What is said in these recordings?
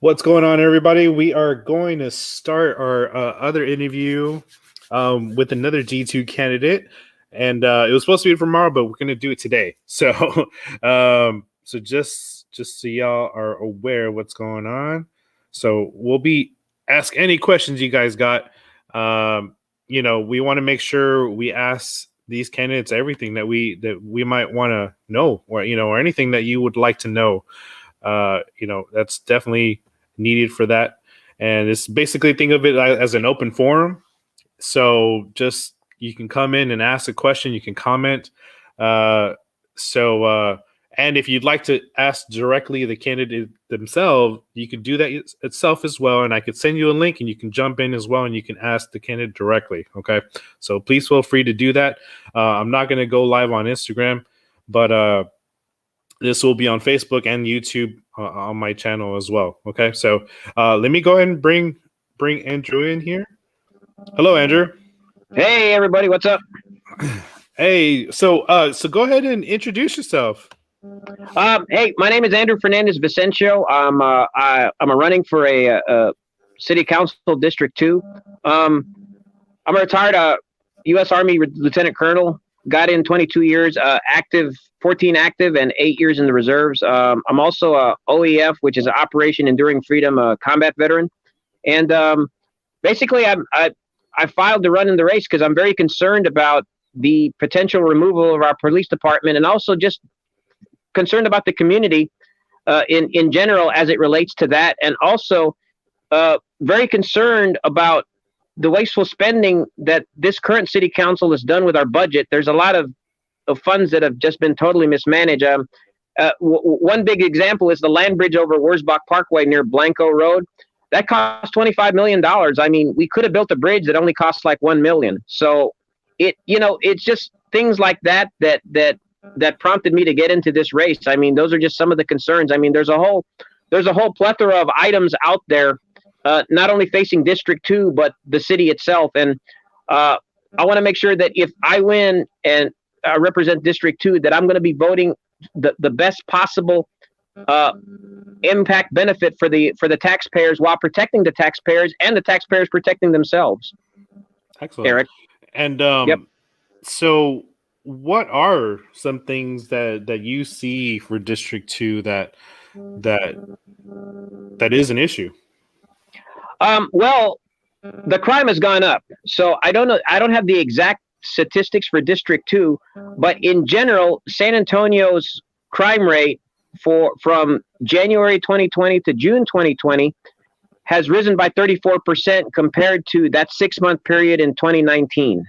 What's going on, everybody? We are going to start our other interview with another G2 candidate, and it was supposed to be tomorrow, but we're going to do it today. So, so just so y'all are aware of what's going on. So we'll be ask any questions you guys got. We want to make sure we ask these candidates everything that we might want to know, or anything that you would like to know. That's definitely needed for that. And it's basically, think of it as an open forum. So just, you can come in and ask a question, you can comment. And if you'd like to ask directly the candidate themselves, you can do that itself as well. And I could send you a link and you can jump in as well and you can ask the candidate directly. Okay. So please feel free to do that. I'm not going to go live on Instagram, but this will be on Facebook and YouTube on my channel as well. Okay, so let me go ahead and bring Andrew in here. Hello, Andrew. Hey, everybody, what's up? Hey, so go ahead and introduce yourself. Hey, my name is Andrew Vicencio. I'm running for a City Council District 2. I'm a retired U.S. Army Lieutenant Colonel. Got in 22 years, 14 active, and 8 years in the reserves. I'm also a OEF, which is an Operation Enduring Freedom combat veteran. And basically, I filed to run in the race because I'm very concerned about the potential removal of our police department, and also just concerned about the community in general as it relates to that, and also very concerned about the wasteful spending that this current city council has done with our budget. There's a lot of funds that have just been totally mismanaged. One big example is the land bridge over Wurzbach Parkway near Blanco Road. That cost $25 million. I mean, we could have built a bridge that only costs like $1 million. So it's just things like that prompted me to get into this race. I mean, those are just some of the concerns. I mean, there's a whole plethora of items out there, not only facing District 2, but the city itself. And I want to make sure that if I win and represent District 2, that I'm going to be voting the best possible impact benefit for the taxpayers, while protecting the taxpayers and the taxpayers protecting themselves. Excellent, Eric. And yep. So what are some things that you see for District 2 that is an issue? Well, the crime has gone up. So I don't know. I don't have the exact statistics for District 2, but in general, San Antonio's crime rate from January 2020 to June 2020 has risen by 34% compared to that 6-month period in 2019.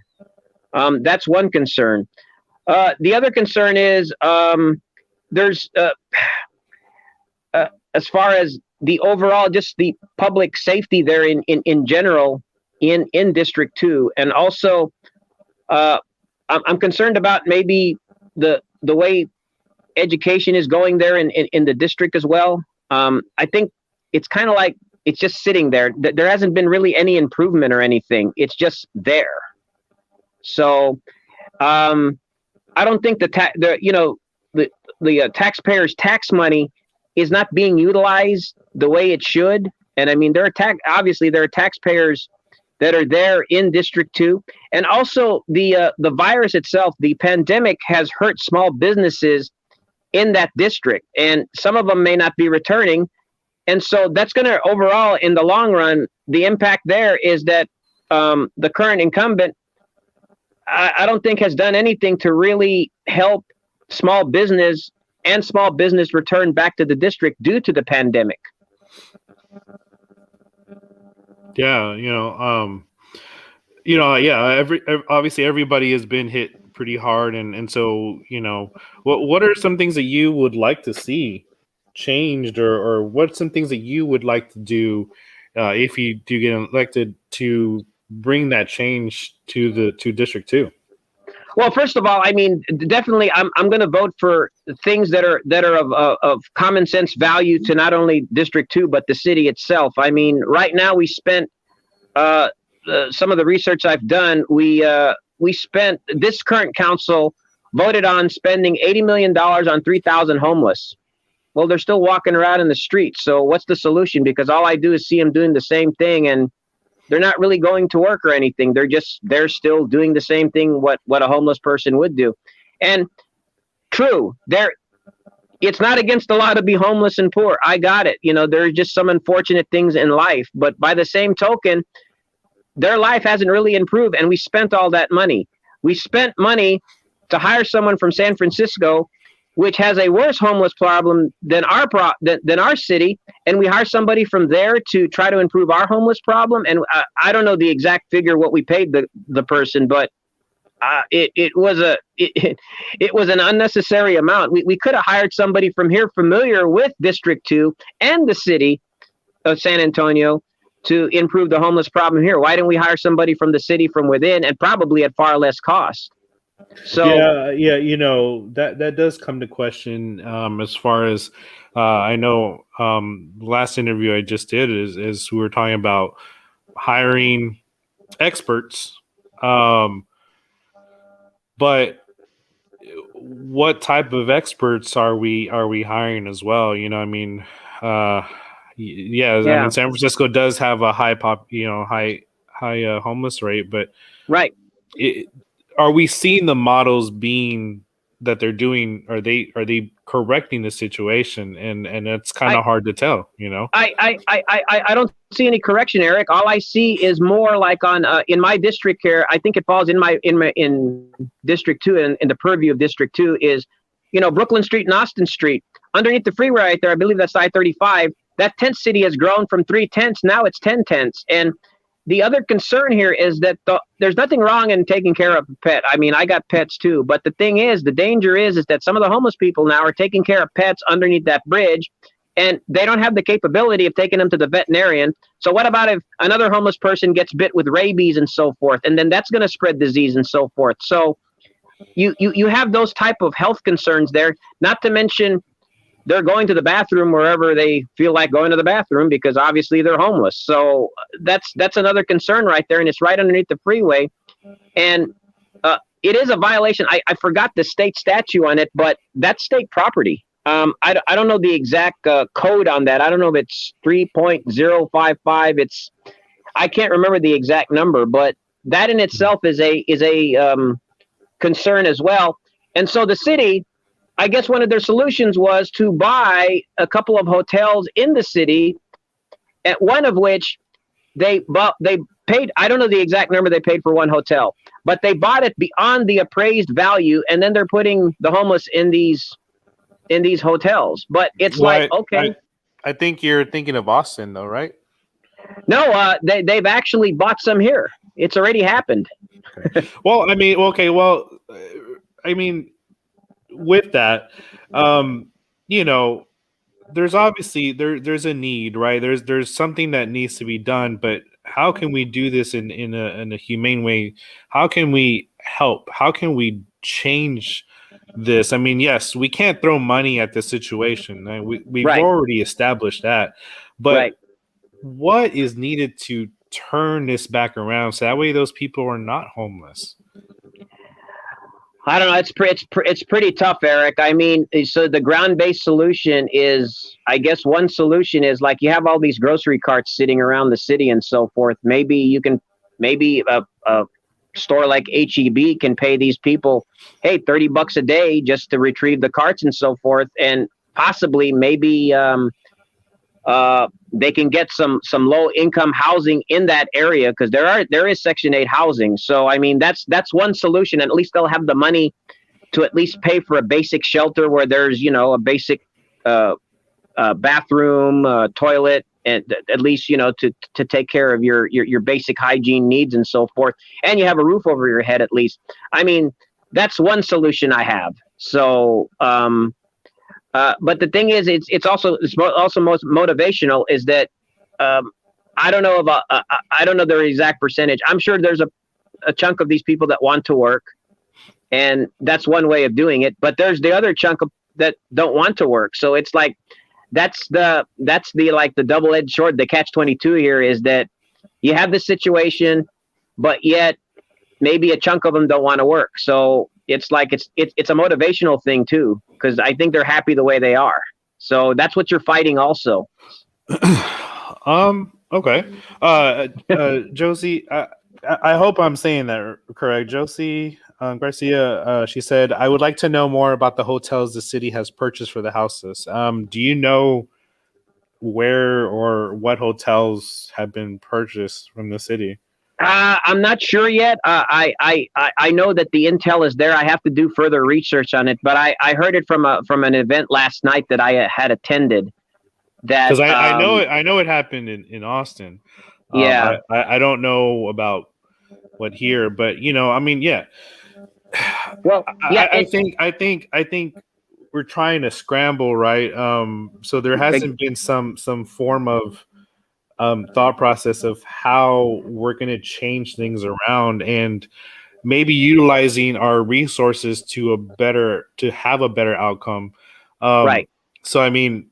That's one concern. The other concern is there's as far as the overall, just the public safety there in general in District 2. And also, I'm concerned about maybe the way education is going there in the district as well. I think it's kind of like it's just sitting there. There hasn't been really any improvement or anything. It's just there. So I don't think the taxpayers' tax money is not being utilized the way it should. And I mean, there are taxpayers that are there in District 2. And also the virus itself, the pandemic, has hurt small businesses in that district, and some of them may not be returning. And so that's going to, overall, in the long run, the impact there is that the current incumbent, I don't think, has done anything to really help small business return back to the district due to the pandemic. Yeah, obviously everybody has been hit pretty hard, and so what are some things that you would like to see changed, or what's some things that you would like to do if you do get elected to bring that change to District 2? Well, first of all, I mean, definitely, I'm going to vote for things that are of common sense value to not only District 2 but the city itself. I mean, right now we spent some of the research I've done. We spent, this current council voted on spending $80 million on 3,000 homeless. Well, they're still walking around in the streets. So what's the solution? Because all I do is see them doing the same thing, and they're not really going to work or anything. They're still doing the same thing what a homeless person would do. And true, it's not against the law to be homeless and poor. I got it. There are just some unfortunate things in life, but by the same token, their life hasn't really improved, and we spent all that money. We spent money to hire someone from San Francisco, which has a worse homeless problem than our city, and we hire somebody from there to try to improve our homeless problem. And I don't know the exact figure what we paid the person, but it was an unnecessary amount. We could have hired somebody from here familiar with District 2 and the city of San Antonio to improve the homeless problem here. Why didn't we hire somebody from the city from within, and probably at far less cost? So yeah, that does come to question. As far as I know, last interview I just did is we were talking about hiring experts, but what type of experts are we hiring as well? I mean, I mean, San Francisco does have a high homeless rate, but right. Are we seeing the models being that they're doing? Are they correcting the situation? And it's kind of hard to tell. I don't see any correction, Eric. All I see is more like on in my district here. I think it falls in District 2, and in the purview of District 2 is, Brooklyn Street and Austin Street. Underneath the freeway right there, I believe that's I-35. That tent city has grown from 3 tents, now it's 10 tents. And the other concern here is that there's nothing wrong in taking care of a pet. I mean, I got pets too, but the thing is, the danger is that some of the homeless people now are taking care of pets underneath that bridge, and they don't have the capability of taking them to the veterinarian. So what about if another homeless person gets bit with rabies and so forth, and then that's going to spread disease and so forth. So you have those type of health concerns there, not to mention they're going to the bathroom wherever they feel like going to the bathroom because obviously they're homeless. So that's another concern right there, and it's right underneath the freeway. And it is a violation. I forgot the state statute on it, but that's state property. I don't know the exact code on that. I don't know if it's 3.055. I can't remember the exact number, but that in itself is a concern as well. And so the city, I guess one of their solutions was to buy a couple of hotels in the city, at one of which they paid, I don't know the exact number they paid for one hotel, but they bought it beyond the appraised value, and then they're putting the homeless in these hotels. But it's okay. I think you're thinking of Austin though, right? No, they've actually bought some here. It's already happened. Okay. Well, I mean, okay. Well, I mean, with that, there's obviously there's a need, right? There's something that needs to be done, but how can we do this in a humane way? How can we help? How can we change this? I mean, yes, we can't throw money at the situation. Right? We've already established that, but what is needed to turn this back around so that way those people are not homeless? I don't know. It's pretty tough, Eric. I mean, so the ground-based solution is, I guess one solution is like you have all these grocery carts sitting around the city and so forth. Maybe a store like HEB can pay these people, hey, $30 a day just to retrieve the carts and so forth, and possibly maybe they can get some low-income housing in that area, because there is Section 8 housing. So I mean, that's one solution, and at least they'll have the money to at least pay for a basic shelter where there's a basic bathroom, toilet, and at least to take care of your basic hygiene needs and so forth, and you have a roof over your head at least. I mean, that's one solution I have. So but the thing is, it's also most motivational is that I don't know I don't know their exact percentage. I'm sure there's a chunk of these people that want to work, and that's one way of doing it. But there's the other chunk that don't want to work. So it's like that's the like the double-edged sword. The catch-22 here is that you have this situation, but yet maybe a chunk of them don't want to work. So it's like it's a motivational thing too, because I think they're happy the way they are. Mm-hmm. So that's what you're fighting also. Okay. Josie, I hope I'm saying that correct. Josie Garcia, she said, I would like to know more about the hotels the city has purchased for the houses. Do you know where or what hotels have been purchased from the city? I'm not sure yet. I know that the intel is there. I have to do further research on it, but I heard it from an event last night that I had attended. That Because I know it happened in Austin. Yeah. I don't know about what here, but I mean, yeah. Well, yeah. I think we're trying to scramble, right? So there hasn't been some form of thought process of how we're going to change things around, and maybe utilizing our resources to have a better outcome. Right. So I mean,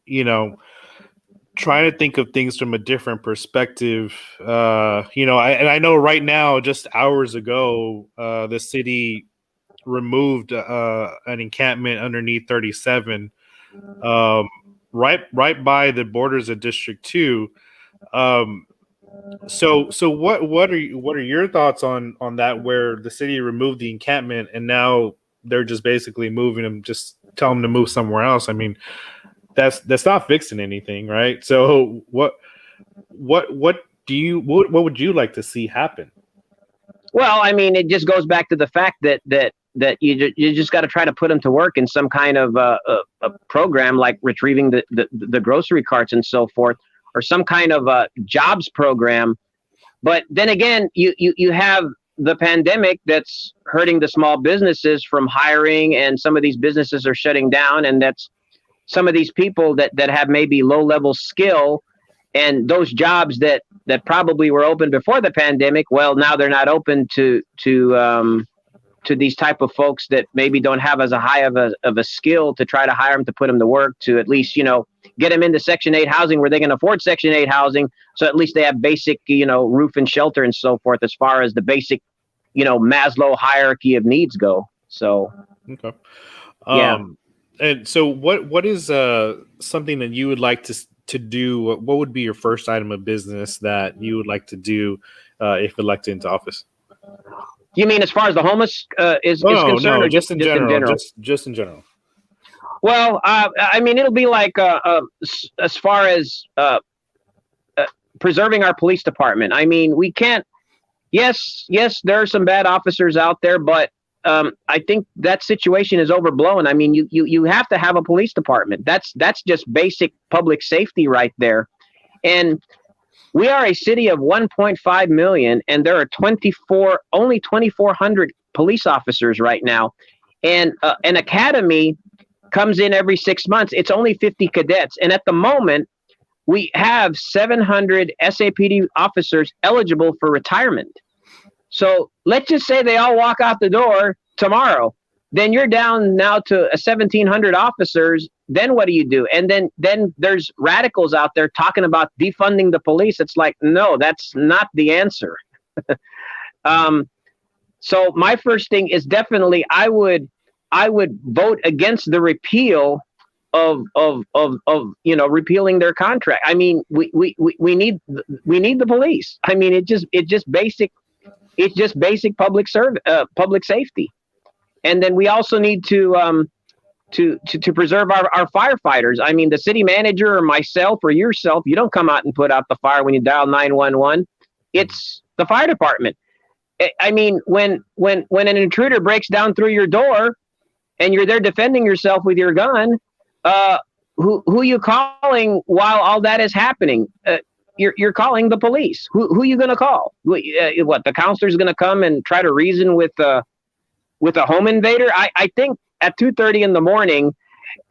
trying to think of things from a different perspective. I know right now, just hours ago, the city removed an encampment underneath 37, right by the borders of District 2. So what are your thoughts on that, where the city removed the encampment and now they're just basically moving them, just tell them to move somewhere else? I mean, that's not fixing anything, right? So what would you like to see happen? Well, I mean, it just goes back to the fact that you just got to try to put them to work in some kind of a program, like retrieving the grocery carts and so forth, or some kind of a jobs program. But then again, you have the pandemic that's hurting the small businesses from hiring, and some of these businesses are shutting down, and that's some of these people that have maybe low level skill, and those jobs that probably were open before the pandemic, well, now they're not open to these type of folks that maybe don't have as a high of a skill to try to hire them, to put them to work, to at least get them into Section 8 housing where they can afford Section 8 housing, so at least they have basic roof and shelter and so forth, as far as the basic Maslow hierarchy of needs go. So Okay. yeah. And so what is something that you would like to do? What would be your first item of business that you would like to do if elected into office? You mean as far as the homeless is concerned, no, or just in just in general, general? just in general. Well, I mean, it'll be like as far as preserving our police department. I mean, we can't. Yes, there are some bad officers out there, but I think that situation is overblown. I mean, you have to have a police department. That's just basic public safety right there. And we are a city of 1.5 million, and there are only 2,400 police officers right now. And an academy comes in every 6 months. It's only 50 cadets. And at the moment, we have 700 SAPD officers eligible for retirement. So let's just say they all walk out the door tomorrow. Then you're down now to 1,700 officers. Then what do you do? And then there's radicals out there talking about defunding the police. It's like, no, that's not the answer. So my first thing is definitely I would vote against the repeal of repealing their contract. I mean, we need the police. I mean, it's just basic public safety. And then we also need to preserve our firefighters. I mean, the city manager or myself or yourself, you don't come out and put out the fire when you dial 911. It's the fire department. I mean, when an intruder breaks down through your door and you're there defending yourself with your gun, who you calling while all that is happening? You're calling the police. Who you going to call? What, the counselor's going to come and try to reason with a home invader? I think at 2:30 in the morning,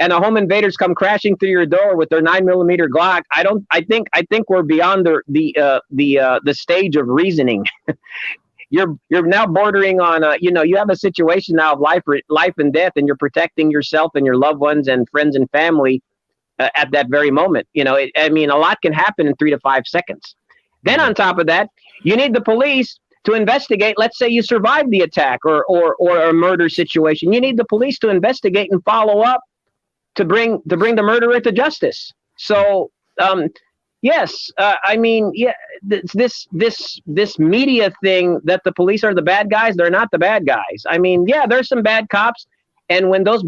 and the home invaders come crashing through your door with their 9mm Glock. I think we're beyond the stage of reasoning. You're now bordering on you have a situation now of life and death, and you're protecting yourself and your loved ones and friends and family at that very moment. I mean, a lot can happen in 3 to 5 seconds. Then on top of that, you need the police to investigate. Let's say you survive the attack or a murder situation. You need the police to investigate and follow up to bring the murderer to justice. So yes, I mean, yeah, this media thing that the police are the bad guys. They're not the bad guys. I mean, yeah, there's some bad cops, and when those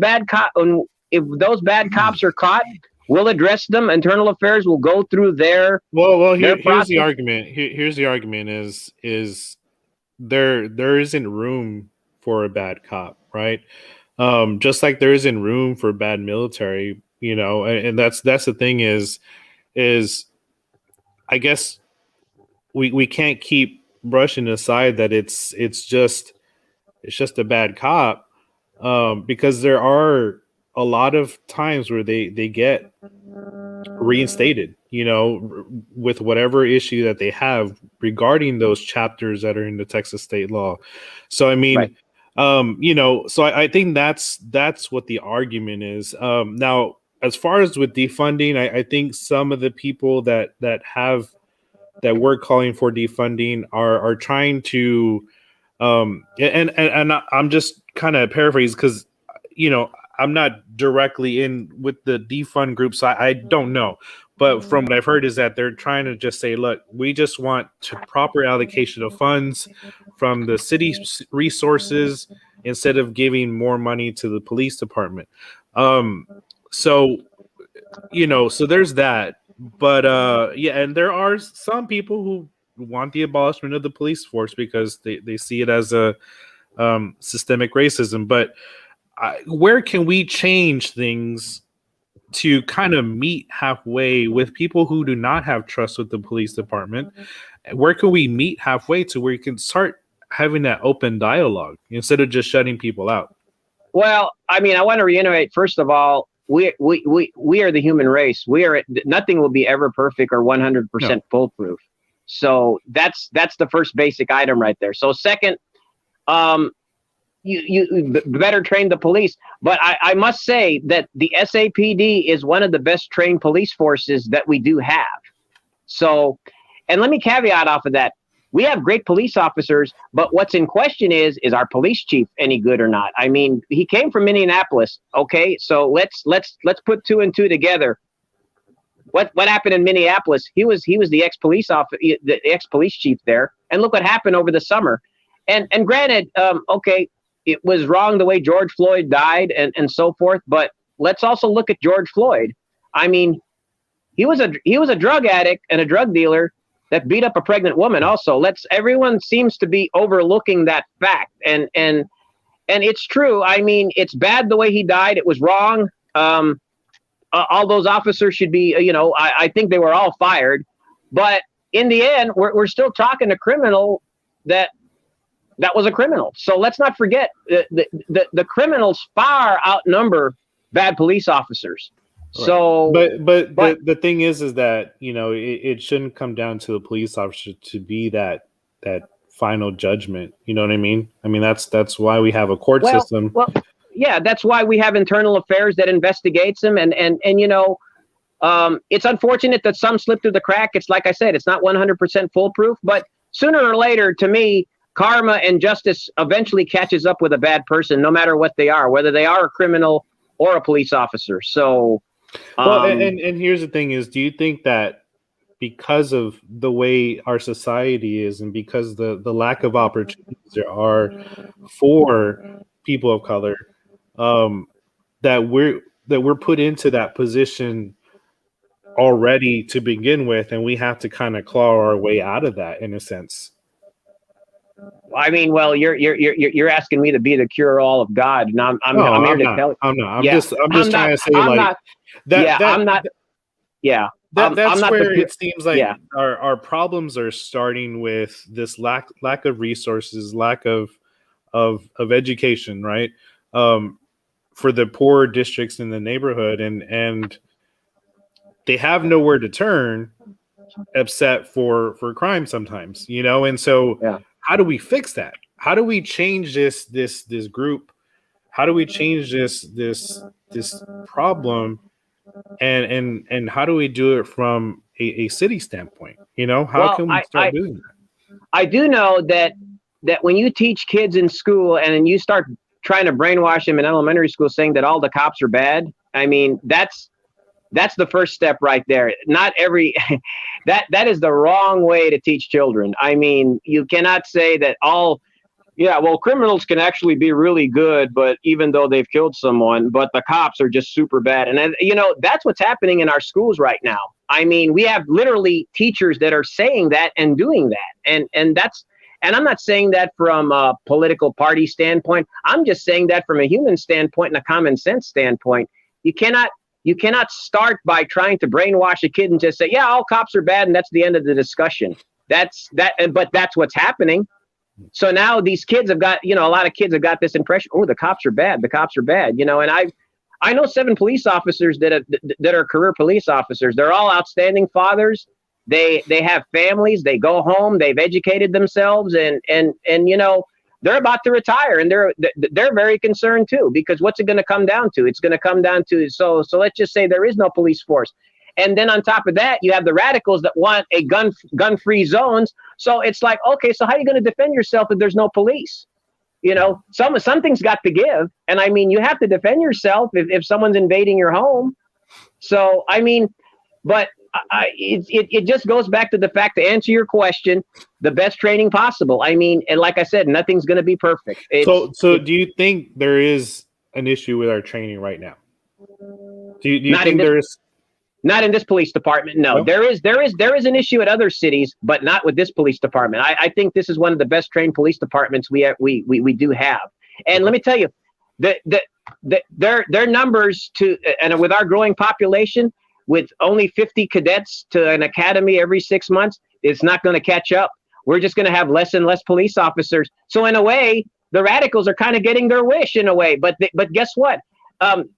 if those bad cops are caught, we'll address them. Internal Affairs will go through their here's the process. argument. Here's the argument: is there isn't room for a bad cop, right? Just like there isn't room for bad military, and that's the thing is I guess we can't keep brushing aside that it's just a bad cop, because there are a lot of times where they get reinstated, with whatever issue that they have regarding those chapters that are in the Texas state law. So I mean, Right. So I think that's what the argument is. Now, as far as with defunding, I think some of the people that we're calling for defunding are trying to, and I'm just kind of paraphrasing because, I'm not directly in with the defund group, so I don't know. But from what I've heard is that they're trying to just say, look, we just want proper allocation of funds from the city's resources instead of giving more money to the police department. So, so there's that. But yeah, and there are some people who want the abolishment of the police force because they see it as a systemic racism. But where can we change things to kind of meet halfway with people who do not have trust with the police department? Where can we meet halfway to where you can start having that open dialogue instead of just shutting people out? Well, I mean, I want to reiterate, first of all, we are the human race. Nothing will be ever perfect or 100% foolproof. So that's the first basic item right there. So second, you better train the police. But I must say that the SAPD is one of the best trained police forces that we do have. So, and let me caveat off of that. We have great police officers, but what's in question is our police chief any good or not? I mean, he came from Minneapolis. Okay, so let's put two and two together. What happened in Minneapolis? He was the ex-police chief there, and look what happened over the summer. And granted, okay, it was wrong the way George Floyd died and so forth, but let's also look at George Floyd. I mean, he was a drug addict and a drug dealer that beat up a pregnant woman. Also, everyone seems to be overlooking that fact, and it's true. I mean, it's bad the way he died. It was wrong. All those officers should be, I think they were all fired. But in the end, we're still talking a criminal that was a criminal. So let's not forget the criminals far outnumber bad police officers. Right. So, but the thing is that, it shouldn't come down to the police officer to be that final judgment. You know what I mean? I mean, that's why we have a court system. Well, yeah, that's why we have internal affairs that investigates them. And it's unfortunate that some slip through the crack. It's like I said, it's not 100% foolproof, but sooner or later, to me, karma and justice eventually catches up with a bad person, no matter what they are, whether they are a criminal or a police officer. So, well, and here's the thing is, do you think that because of the way our society is and because the lack of opportunities there are for people of color, that we're put into that position already to begin with, and we have to kind of claw our way out of that in a sense? I mean, well, you're asking me to be the cure-all of God, and I'm here to tell you. I'm not. I'm just trying to say that's where it seems like our problems are starting with this lack of resources, lack of education, right? For the poor districts in the neighborhood, and they have nowhere to turn except for crime sometimes, and so how do we fix that? How do we change this group? How do we change this problem? And how do we do it from a city standpoint? How can we start doing that? I do know that when you teach kids in school and then you start trying to brainwash them in elementary school saying that all the cops are bad, I mean, that's the first step right there. Not every that is the wrong way to teach children. I mean, you cannot say that all. Yeah, well, criminals can actually be really good, but even though they've killed someone, but the cops are just super bad. And, that's what's happening in our schools right now. I mean, we have literally teachers that are saying that and doing that. And I'm not saying that from a political party standpoint. I'm just saying that from a human standpoint and a common sense standpoint. You cannot start by trying to brainwash a kid and just say, yeah, all cops are bad. And that's the end of the discussion. But that's what's happening. So now these kids have got, a lot of kids have got this impression, oh, the cops are bad. The cops are bad, and I know 7 police officers that are career police officers. They're all outstanding fathers. They have families. They go home. They've educated themselves, and they're about to retire, and they're very concerned too, because what's it going to come down to? It's going to come down to so let's just say there is no police force. And then on top of that, you have the radicals that want a gun-free zones. So it's like, okay, so how are you going to defend yourself if there's no police? Something's got to give. And I mean, you have to defend yourself if someone's invading your home. So, I mean, but it just goes back to the fact, to answer your question, the best training possible. I mean, and like I said, nothing's going to be perfect. So do you think there is an issue with our training right now? Do you think there is? Not in this police department. No, there is an issue at other cities, but not with this police department. I think this is one of the best trained police departments we do have. And let me tell you, their numbers and with our growing population, with only 50 cadets to an academy every 6 months, it's not going to catch up. We're just going to have less and less police officers. So in a way, the radicals are kind of getting their wish in a way. But guess what?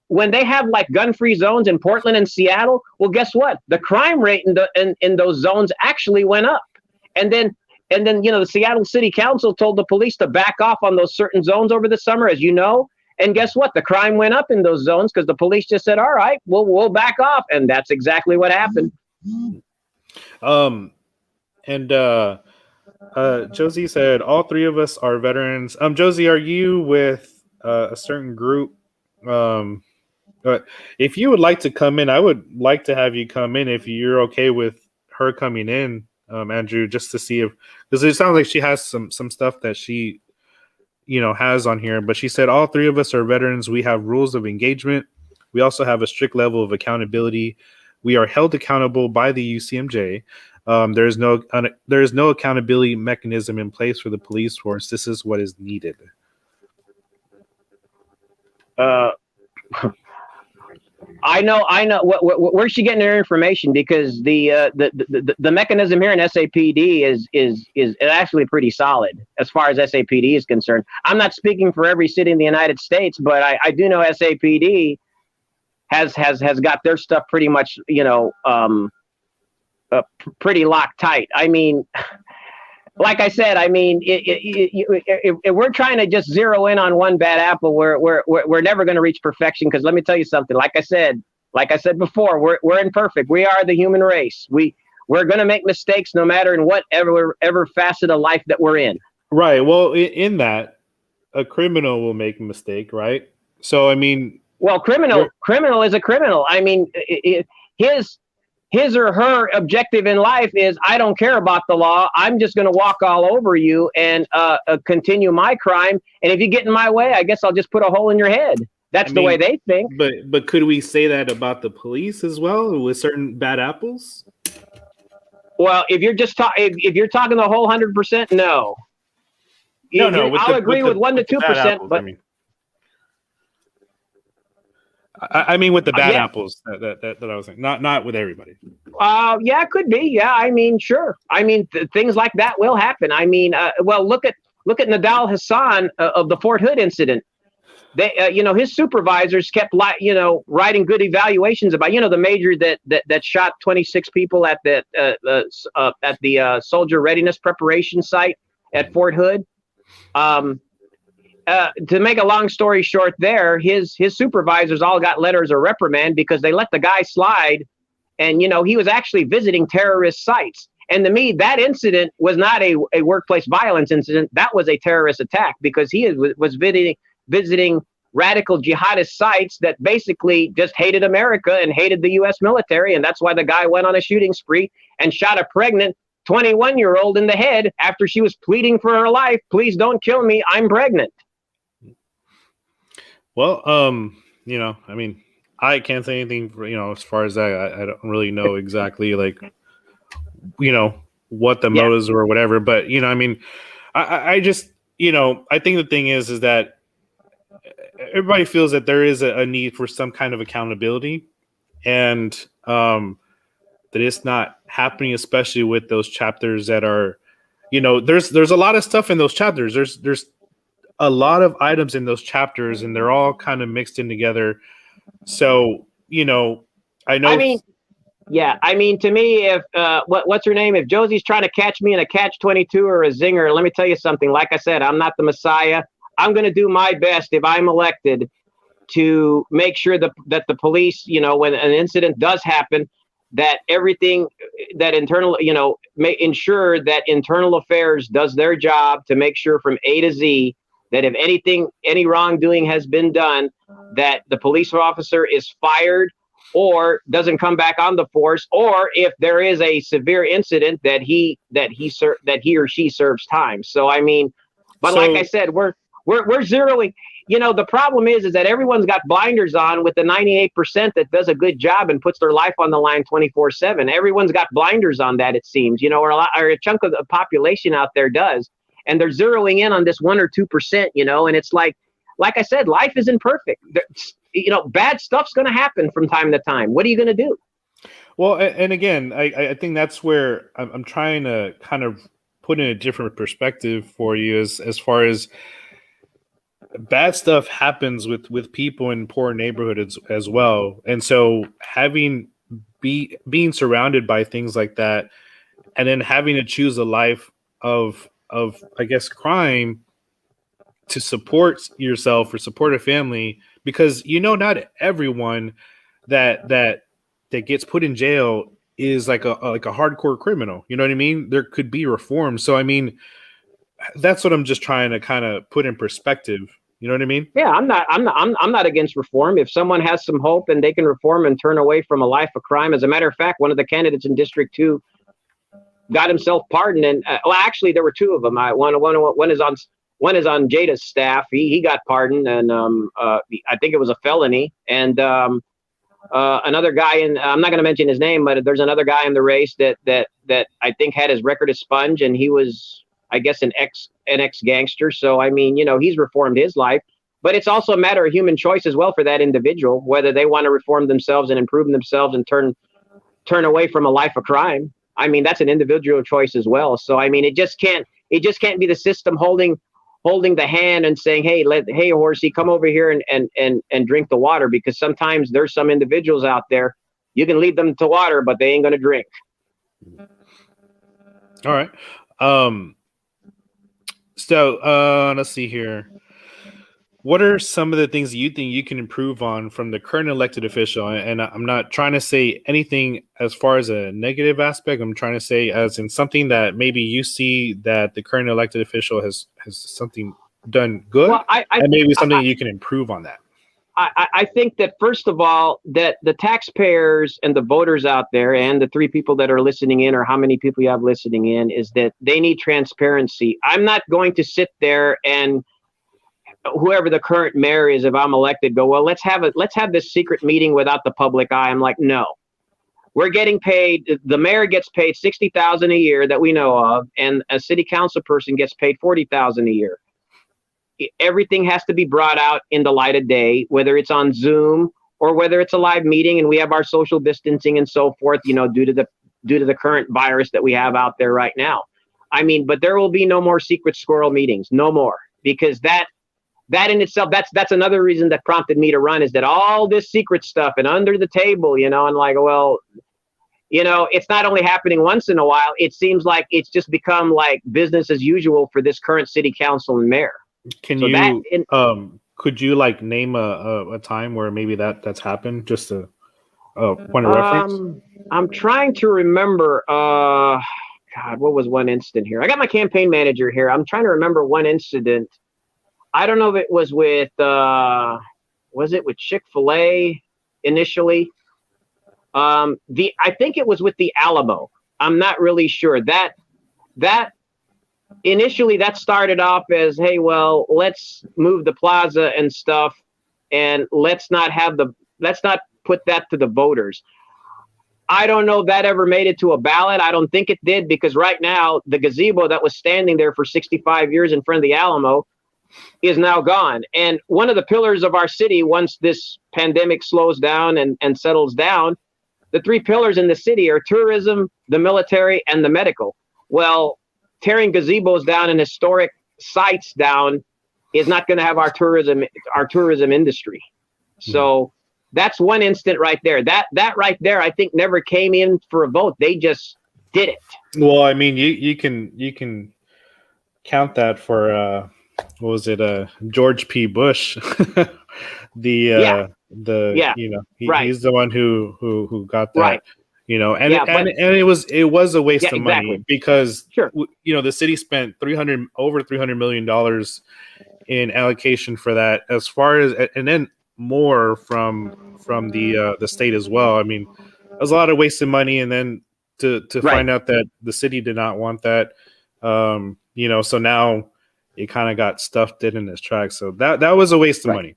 When they have like gun-free zones in Portland and Seattle, well, guess what? The crime rate in those zones actually went up. And then the Seattle City Council told the police to back off on those certain zones over the summer, as you know. And guess what? The crime went up in those zones because the police just said, all right, we'll back off. And that's exactly what happened. Josie said, all 3 of us are veterans. Josie, are you with a certain group? If you would like to come in, I would like to have you come in if you're okay with her coming in, Andrew, just to see because it sounds like she has some stuff that she, has on here. But she said, all 3 of us are veterans. We have rules of engagement. We also have a strict level of accountability. We are held accountable by the UCMJ. There is no accountability mechanism in place for the police force. This is what is needed. I know. Where's she getting her information? Because the mechanism here in SAPD is actually pretty solid as far as SAPD is concerned. I'm not speaking for every city in the United States, but I do know SAPD has got their stuff pretty much, pretty locked tight. I mean, like I said, I mean, if we're trying to just zero in on one bad apple, we're never going to reach perfection. Because let me tell you something. Like I said before, we're imperfect. We are the human race. We're going to make mistakes no matter in whatever facet of life that we're in. Right. Well, in that, a criminal will make a mistake, right? So I mean, well, criminal is a criminal. I mean, his or her objective in life is, I don't care about the law. I'm just going to walk all over you and continue my crime. And if you get in my way, I guess I'll just put a hole in your head. That's the way they think. But could we say that about the police as well with certain bad apples? Well, if you're just if you're talking the whole 100%, no. No. I'll agree with 1 to 2%, but. I mean, with the bad apples that I was saying, not with everybody. Yeah, it could be. Yeah, I mean, sure. I mean, things like that will happen. I mean, well, look at Nadal Hassan of the Fort Hood incident. They, his supervisors kept writing good evaluations about, the major that shot 26 people at the soldier readiness preparation site at Fort Hood. To make a long story short there, his supervisors all got letters of reprimand because they let the guy slide. And, he was actually visiting terrorist sites. And to me, that incident was not a workplace violence incident. That was a terrorist attack because he was visiting radical jihadist sites that basically just hated America and hated the U.S. military. And that's why the guy went on a shooting spree and shot a pregnant 21-year-old in the head after she was pleading for her life. Please don't kill me. I'm pregnant. Well, I mean, I can't say anything for, as far as that. I don't really know exactly like, what the motives or whatever, but, I mean, I just, I think the thing is that everybody feels that there is a need for some kind of accountability, and that it's not happening, especially with those chapters that are, there's a lot of stuff in those chapters. There's a lot of items in those chapters, and they're all kind of mixed in together. So, I know. I mean, to me, if what's her name? If Josie's trying to catch me in a catch-22 or a zinger, let me tell you something. Like I said, I'm not the Messiah. I'm going to do my best if I'm elected to make sure that the police, when an incident does happen, that everything that may ensure that internal affairs does their job to make sure from A to Z that if any wrongdoing has been done, that the police officer is fired or doesn't come back on the force, or if there is a severe incident that he or she serves time. So I mean, but like I said, we're zeroing. The problem is that everyone's got blinders on with the 98% that does a good job and puts their life on the line 24/7. Everyone's got blinders on that, it seems, or a chunk of the population out there does. And they're zeroing in on this 1 or 2%, and it's like I said, life isn't perfect. Bad stuff's going to happen from time to time. What are you going to do? Well, and again, I think that's where I'm trying to kind of put in a different perspective for you as far as bad stuff happens with people in poor neighborhoods as well. And so being surrounded by things like that, and then having to choose a life of I guess crime to support yourself or support a family, because not everyone that gets put in jail is like a hardcore criminal. You know what I mean? There could be reform. So I mean, that's what I'm just trying to kind of put in perspective. You know what I mean? Yeah, I'm not against reform. If someone has some hope and they can reform and turn away from a life of crime. As a matter of fact, one of the candidates in District 2 got himself pardoned, and actually there were two of them. One is on Jada's staff. He got pardoned, and I think it was a felony. And another guy I'm not going to mention his name, but there's another guy in the race that I think had his record expunged, and he was, I guess, an ex gangster. So I mean, he's reformed his life, but it's also a matter of human choice as well for that individual, whether they want to reform themselves and improve themselves and turn away from a life of crime. I mean, that's an individual choice as well. So I mean, it just can't be the system holding the hand and saying, hey, horsey, come over here and drink the water, because sometimes there's some individuals out there, you can lead them to water, but they ain't going to drink. All right. So let's see here. What are some of the things you think you can improve on from the current elected official? And I'm not trying to say anything as far as a negative aspect. I'm trying to say as in something that maybe you see that the current elected official has something done good, and maybe something you can improve on that. I think that, first of all, that the taxpayers and the voters out there and the 3 people that are listening in, or how many people you have listening in, is that they need transparency. I'm not going to sit there and whoever the current mayor is, if I'm elected, go, well, let's have this secret meeting without the public eye. I'm like, no, we're getting paid. The mayor gets paid $60,000 a year that we know of, and a city council person gets paid $40,000 a year. Everything has to be brought out in the light of day, whether it's on Zoom or whether it's a live meeting, and we have our social distancing and so forth, due to the current virus that we have out there right now. I mean, but there will be no more secret squirrel meetings, no more, because that in itself, that's another reason that prompted me to run, is that all this secret stuff and under the table, and like, well, it's not only happening once in a while. It seems like it's just become like business as usual for this current city council and mayor. Could you like name a time where maybe that's happened? Just a point of reference. I'm trying to remember. God, what was one incident here? I got my campaign manager here. I'm trying to remember one incident. I don't know if it was with with Chick-fil-A initially. I think it was with the Alamo. I'm not really sure. That initially that started off as, hey, well, let's move the plaza and stuff, and let's not put that to the voters. I don't know if that ever made it to a ballot. I don't think it did, because right now the gazebo that was standing there for 65 years in front of the Alamo is now gone. And one of the pillars of our city, once this pandemic slows down and settles down, the three pillars in the city are tourism, the military, and the medical. Well, tearing gazebos down and historic sites down is not going to have our tourism industry. So that's one instant right there. That right there, I think, never came in for a vote. They just did it. Well, I mean, you can count that for what was it? George P. Bush. He's the one who got that. Right. And it was a waste of money, because the city spent over $300 million in allocation for that, as far as, and then more from the state as well. I mean, it was a lot of wasted money, and then to find out that the city did not want that, so now it kind of got stuffed dead in its tracks. So that was a waste of money.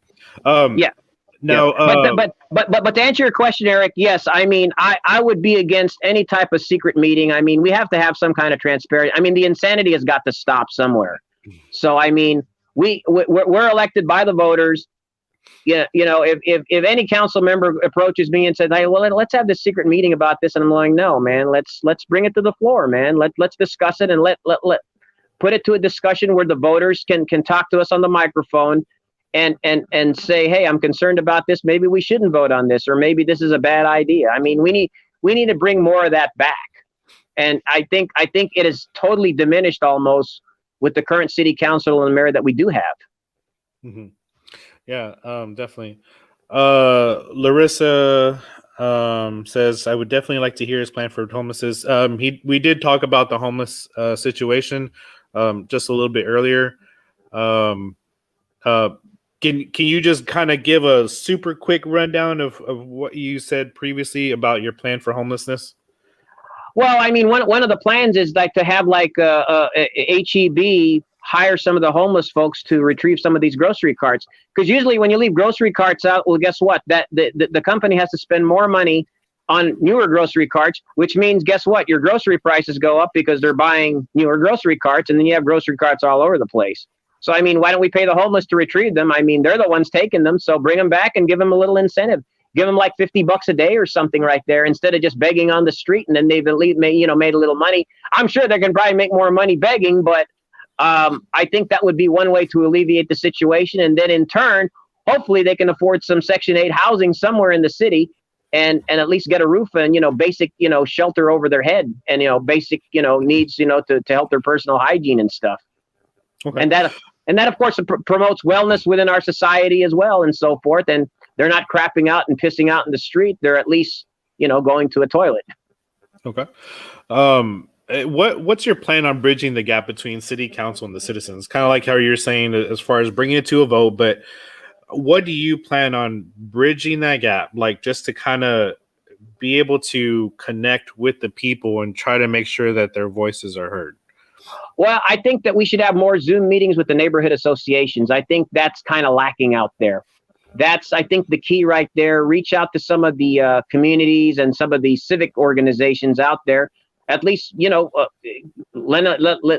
Now, but to answer your question, Eric, yes, I mean, I would be against any type of secret meeting. I mean, we have to have some kind of transparency. I mean, the insanity has got to stop somewhere. So, I mean, we're elected by the voters. If any council member approaches me and says, "Hey, well, let's have this secret meeting about this," and I'm like, "No, man, let's bring it to the floor, man. Let's discuss it, and let put it to a discussion where the voters can talk to us on the microphone and say, hey, I'm concerned about this. Maybe we shouldn't vote on this, or maybe this is a bad idea." I mean, we need to bring more of that back. And I think it is totally diminished almost with the current city council and the mayor that we do have. Mm-hmm. Yeah, definitely. Larissa says, I would definitely like to hear his plan for homelessness. We did talk about the homeless situation just a little bit earlier. Can you just kind of give a super quick rundown of what you said previously about your plan for homelessness? Well, I mean, one of the plans is like to have like HEB hire some of the homeless folks to retrieve some of these grocery carts. Because usually when you leave grocery carts out, well, guess what? That the company has to spend more money on newer grocery carts, which means, guess what? Your grocery prices go up because they're buying newer grocery carts, and then you have grocery carts all over the place. So, I mean, why don't we pay the homeless to retrieve them? I mean, they're the ones taking them. So bring them back and give them a little incentive. Give them like $50 a day or something right there, instead of just begging on the street. And then they've at least made a little money. I'm sure they can probably make more money begging, but I think that would be one way to alleviate the situation. And then in turn, hopefully they can afford some Section 8 housing somewhere in the city, and at least get a roof and, basic, shelter over their head, and, basic, needs, to help their personal hygiene and stuff. Okay. And that, of course, promotes wellness within our society as well, and so forth. And they're not crapping out and pissing out in the street. They're at least, going to a toilet. Okay. What's your plan on bridging the gap between city council and the citizens? Kind of like how you're saying as far as bringing it to a vote, but what do you plan on bridging that gap? Like, just to kind of be able to connect with the people and try to make sure that their voices are heard. Well, I think that we should have more Zoom meetings with the neighborhood associations. I think that's kind of lacking out there. That's, I think, the key right there. Reach out to some of the communities and some of the civic organizations out there. At least,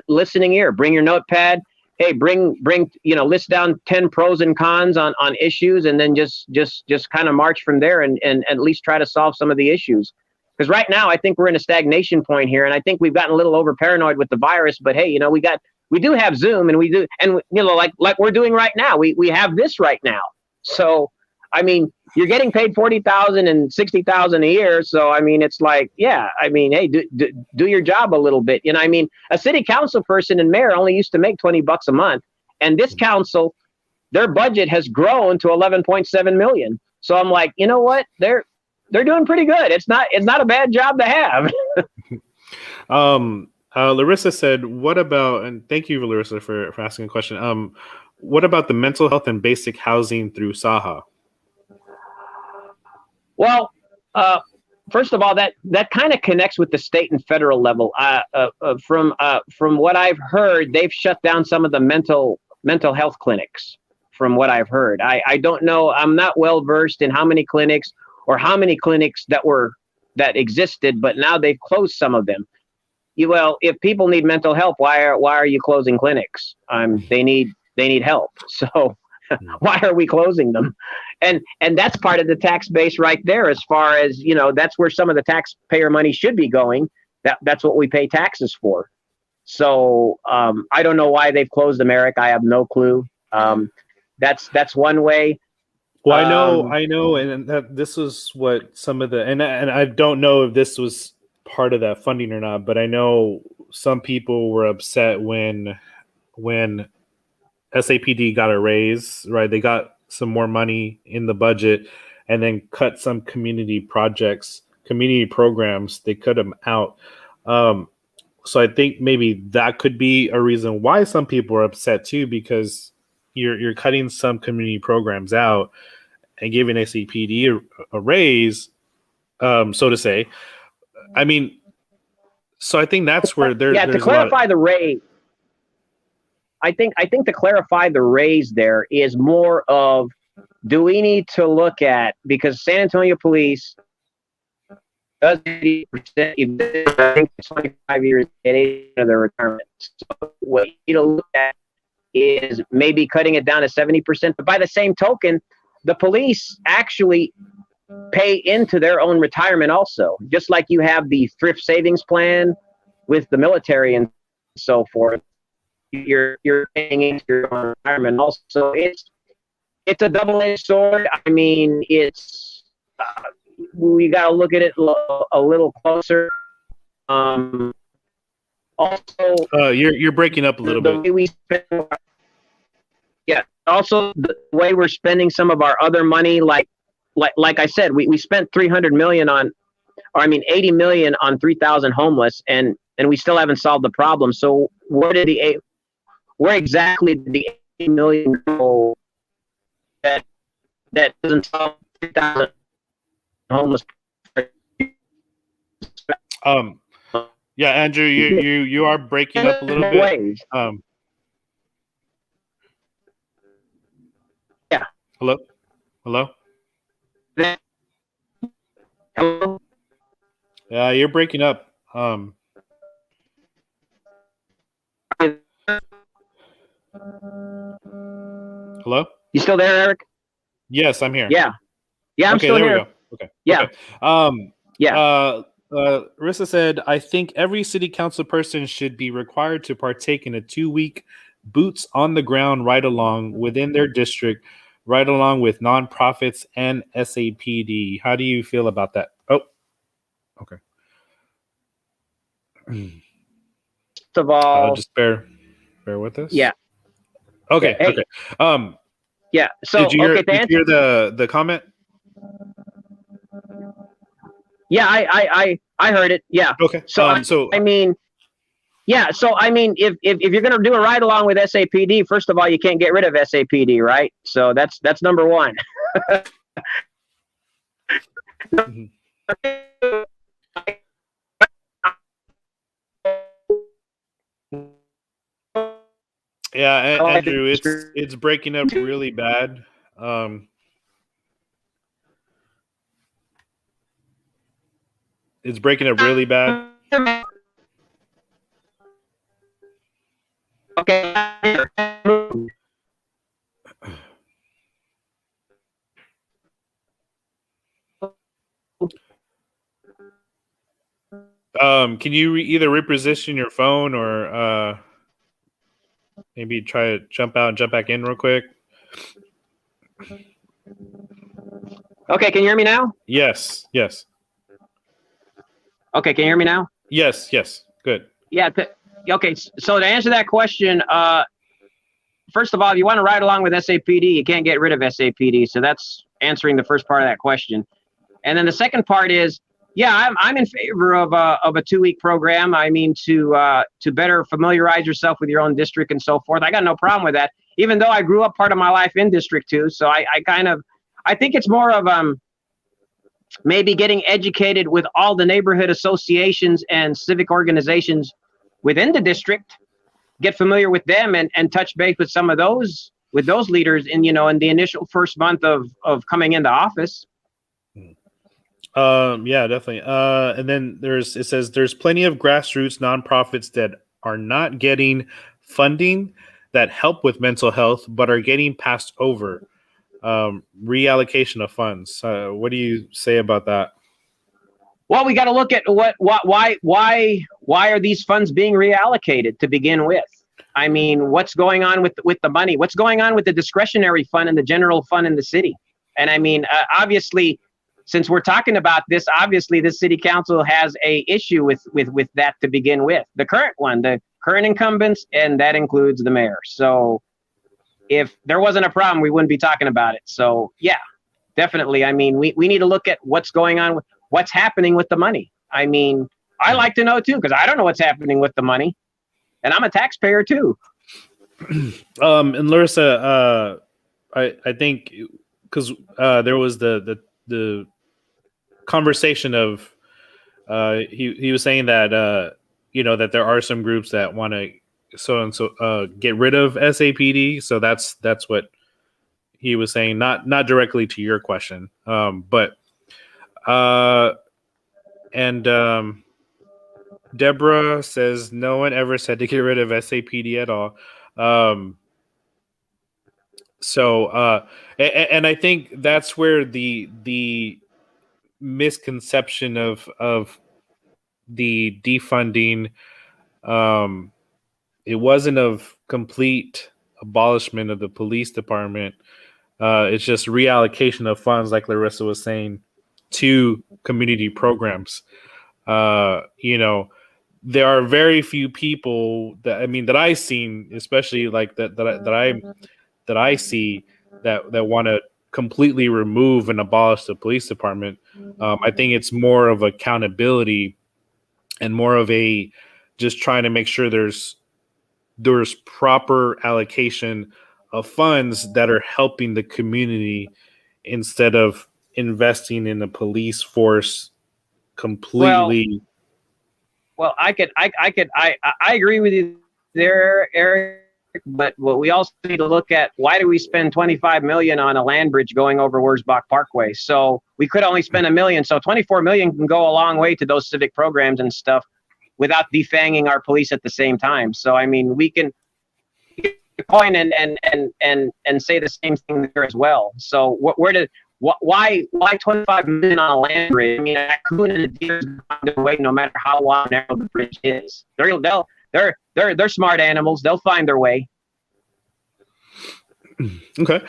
listening ear. Bring your notepad. Hey, bring list down 10 pros and cons on issues, and then just kind of march from there and at least try to solve some of the issues. Because right now, I think we're in a stagnation point here, and I think we've gotten a little over paranoid with the virus. But hey, we do have Zoom, and we do, and like we're doing right now. We have this right now. So, I mean, you're getting paid $40,000 and $60,000 a year. So, I mean, it's like, yeah, I mean, hey, do your job a little bit. I mean, a city council person and mayor only used to make $20 a month, and this council, their budget has grown to $11.7 million. So I'm like, you know what? They're doing pretty good. It's not a bad job to have. Larissa said, what about, and thank you, Larissa, for asking a question. what about the mental health and basic housing through Saha? Well, first of all, that kind of connects with the state and federal level. From what I've heard, they've shut down some of the mental health clinics. From what I've heard, I don't know. I'm not well versed in how many clinics or how many clinics that existed, but now they've closed some of them. Well, if people need mental help, why are you closing clinics? They need help. So why are we closing them? And that's part of the tax base right there. As far as, that's where some of the taxpayer money should be going. That's what we pay taxes for. So I don't know why they've closed them, Eric. I have no clue. That's one way. Well, I know, and that this was what some of the and I don't know if this was part of that funding or not, but I know some people were upset when SAPD got a raise, right? They got some more money in the budget and then cut some community projects, community programs. They cut them out. So I think maybe that could be a reason why some people are upset too, because you're cutting some community programs out and giving SAPD a raise, so to say. I mean, so I think that's where there's to clarify the raise. I think to clarify the raise there is more of, do we need to look at, because San Antonio Police does 80%, I think 25 years at 80% of their retirement. So what you need to look at is maybe cutting it down to 70%. But by the same token, the police actually pay into their own retirement also, just like you have the thrift savings plan with the military and so forth. You're paying into your own retirement also. It's a double-edged sword. I mean, we got to look at it a little closer. Also, you're breaking up a little bit. Way we spend, also the way we're spending some of our other money, like I said, we spent $300 million on, or I mean 80 million on 3,000 homeless, and we still haven't solved the problem. So where exactly did the 80 million go that doesn't solve 3,000 homeless? Yeah, Andrew, you are breaking up a little bit. Yeah. Hello. Hello. Yeah, you're breaking up. Hello? You still there, Eric? Yes, I'm here. Yeah, I'm okay, still there here. We go. Okay. Yeah. Okay. Rissa said, I think every city council person should be required to partake in a 2-week boots on the ground ride along within their district, right along with nonprofits and SAPD. How do you feel about that? Oh, okay. First of all, just bear with us. Yeah. Okay. Yeah, hey. Okay. Yeah. So did you hear the comment? Yeah, I heard it. Yeah. Okay. So I mean, yeah. So I mean, if you're gonna do a ride along with SAPD, first of all, you can't get rid of SAPD, right? So that's number one. Yeah, Andrew, it's breaking up really bad. It's breaking up really bad. Okay. Can you either reposition your phone or maybe try to jump out and jump back in real quick? Okay, can you hear me now? Yes. Okay, can you hear me now? Yes. Good. Yeah. Okay, so to answer that question, first of all, if you want to ride along with SAPD, you can't get rid of SAPD. So that's answering the first part of that question. And then the second part is, yeah, I'm in favor of a 2-week program. I mean, to better familiarize yourself with your own district and so forth. I got no problem with that. even though I grew up part of my life in District 2. So I think it's more of maybe getting educated with all the neighborhood associations and civic organizations within the district, get familiar with them and touch base with some of those leaders in the initial first month of coming into office. Yeah, definitely. And then it says there's plenty of grassroots nonprofits that are not getting funding that help with mental health, but are getting passed over. Reallocation of funds. What do you say about that? Well, we got to look at why are these funds being reallocated to begin with? I mean, what's going on with the money? What's going on with the discretionary fund and the general fund in the city? And I mean, obviously, since we're talking about this, obviously, the city council has a issue with that to begin with. The current one, the current incumbents, and that includes the mayor. So if there wasn't a problem, we wouldn't be talking about it. So yeah, definitely. I mean, we need to look at what's going on, what's happening with the money. I mean, I like to know too, because I don't know what's happening with the money, and I'm a taxpayer too. And Larissa, I think because there was the conversation of he was saying that that there are some groups that want to get rid of SAPD. So that's what he was saying, not directly to your question, but Deborah says no one ever said to get rid of SAPD at all. And I think that's where the misconception of the defunding, it wasn't of complete abolishment of the police department. It's just reallocation of funds, like Larissa was saying, to community programs. There are very few people that I've seen, especially like that I see that want to completely remove and abolish the police department. I think it's more of accountability and more of a just trying to make sure there's proper allocation of funds that are helping the community instead of investing in the police force completely. Well, I agree with you there, Eric. But what we also need to look at, why do we spend $25 million on a land bridge going over Wurzbach Parkway? So we could only spend $1 million. So $24 million can go a long way to those civic programs and stuff without defanging our police at the same time. So I mean, we can point and say the same thing there as well. So why 25 million on a land bridge? I mean, a coon and a deer find their way no matter how long and narrow the bridge is. They're smart animals. They'll find their way. Okay.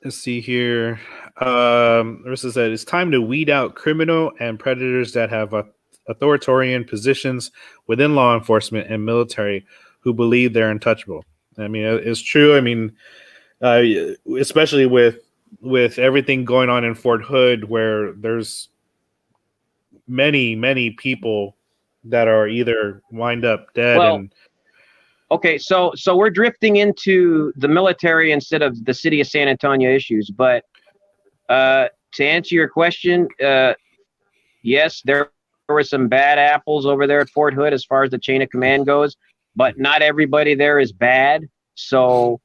Let's see here. Larissa said it's time to weed out criminal and predators that have authoritarian positions within law enforcement and military who believe they're untouchable. I mean, it's true. I mean, especially with everything going on in Fort Hood, where there's many people that are either wind up dead. Okay, so we're drifting into the military instead of the city of San Antonio issues. But to answer your question, yes, there were some bad apples over there at Fort Hood as far as the chain of command goes, but not everybody there is bad. So,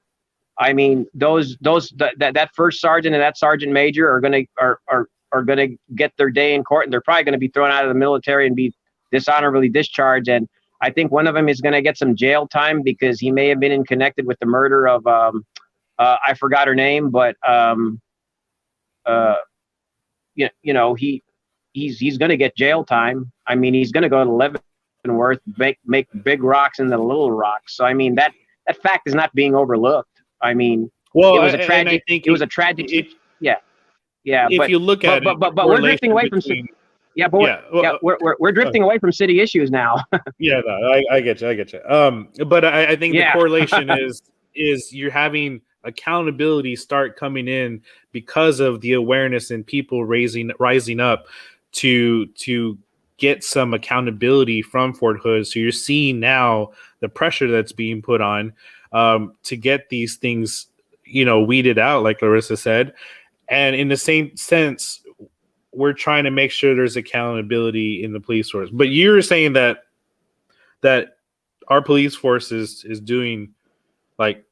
I mean, that first sergeant and that sergeant major are gonna get their day in court, and they're probably going to be thrown out of the military and be dishonorably discharged. And I think one of them is going to get some jail time because he may have been connected with the murder of I forgot her name, but he's going to get jail time. I mean, he's going to go to Leavenworth, make big rocks in the little rocks. So I mean, that fact is not being overlooked. I mean, well, it was a tragic. It was a tragic. Yeah. If you look at it, but we're drifting away from. Yeah, but we're drifting away from city issues now. Yeah, no, I get you. But I think the correlation is you're having accountability start coming in because of the awareness and people rising up to get some accountability from Fort Hood. So you're seeing now the pressure that's being put on to get these things, weeded out, like Larissa said. And in the same sense, we're trying to make sure there's accountability in the police force. But you're saying that our police force is doing like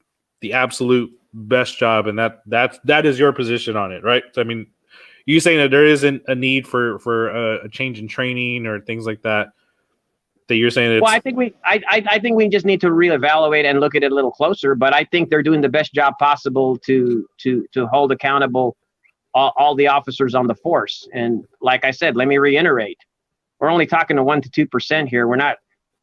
the absolute best job, and that is your position on it, right? I mean, you saying that there isn't a need for a change in training or things like that. That you're saying it's... Well, I think we just need to reevaluate and look at it a little closer. But I think they're doing the best job possible to hold accountable all the officers on the force. And like I said, let me reiterate, we're only talking to 1% to 2% here.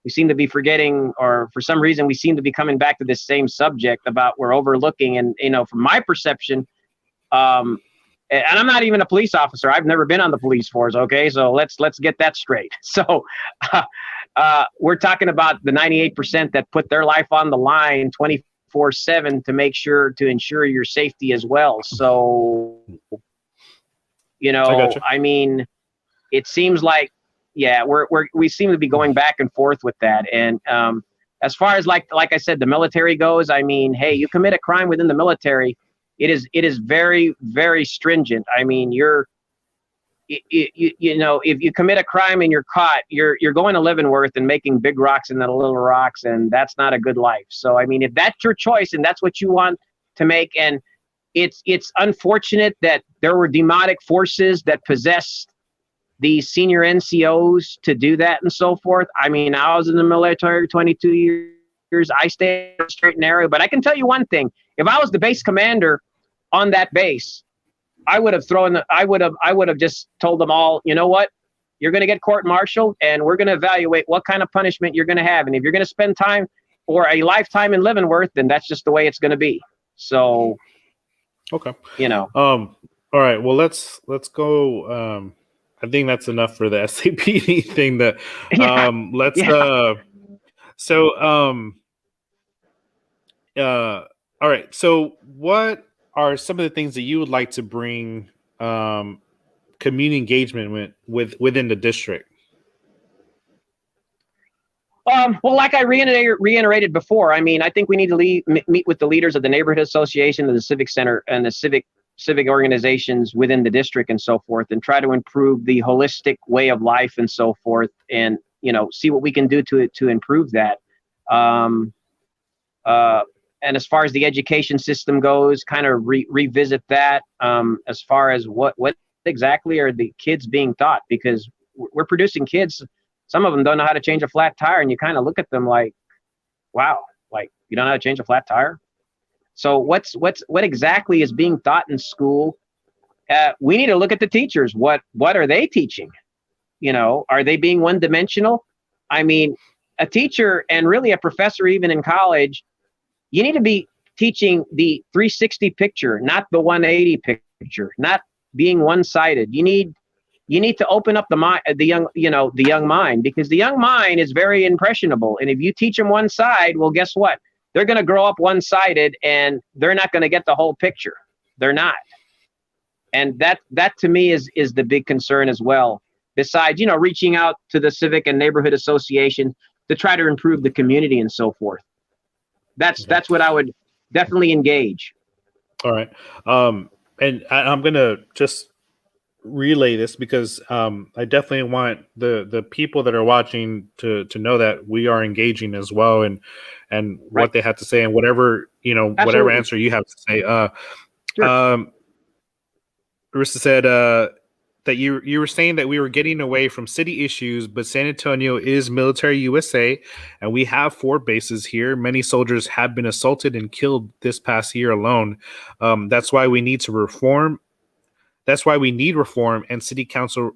We seem to be forgetting, or for some reason, we seem to be coming back to this same subject about we're overlooking. And, from my perception, and I'm not even a police officer. I've never been on the police force. Okay. So let's get that straight. So, we're talking about the 98% that put their life on the line 24/7 to ensure your safety as well. So, I mean, it seems like, yeah, we seem to be going back and forth with that. And as far as like I said, the military goes, I mean, hey, you commit a crime within the military, it is very, very stringent. I mean, if you commit a crime and you're caught, you're going to Leavenworth and making big rocks into little rocks, and that's not a good life. So, I mean, if that's your choice and that's what you want to make, and it's unfortunate that there were demonic forces that possessed these senior NCOs to do that and so forth. I mean, I was in the military 22 years. I stayed straight and narrow, but I can tell you one thing. If I was the base commander on that base, I would have just told them all, you know what? You're going to get court-martialed, and we're going to evaluate what kind of punishment you're going to have. And if you're going to spend time or a lifetime in Leavenworth, then that's just the way it's going to be. So, okay. All right. Well, let's go. I think that's enough for the SAPD thing. That all right. So what are some of the things that you would like to bring community engagement within the district? Well, like I reiterated before, I mean, I think we need to meet with the leaders of the neighborhood association, the civic center, and the civic organizations within the district and so forth, and try to improve the holistic way of life and so forth, and see what we can do to improve that. And as far as the education system goes, kind of revisit that. As far as what exactly are the kids being taught, because we're producing kids. Some of them don't know how to change a flat tire, and you kind of look at them like, wow, like you don't know how to change a flat tire. So what exactly is being taught in school? We need to look at the teachers. What are they teaching? Are they being one-dimensional? I mean, a teacher and really a professor, even in college, you need to be teaching the 360 picture, not the 180 picture, not being one-sided. You need to open up the young mind, because the young mind is very impressionable. And if you teach them one side, well, guess what? They're going to grow up one-sided, and they're not going to get the whole picture. They're not. And that to me is the big concern as well. Besides, reaching out to the civic and neighborhood association to try to improve the community and so forth. That's what I would definitely engage. All right. And I'm going to just relay this because I definitely want the people that are watching to know that we are engaging as well, and right. What they have to say, and whatever Absolutely. Whatever answer you have to say. Sure. Marissa said that you were saying that we were getting away from city issues, but San Antonio is military USA, and we have 4 bases here. Many soldiers have been assaulted and killed this past year alone. That's why we need to reform. That's why we need reform and city council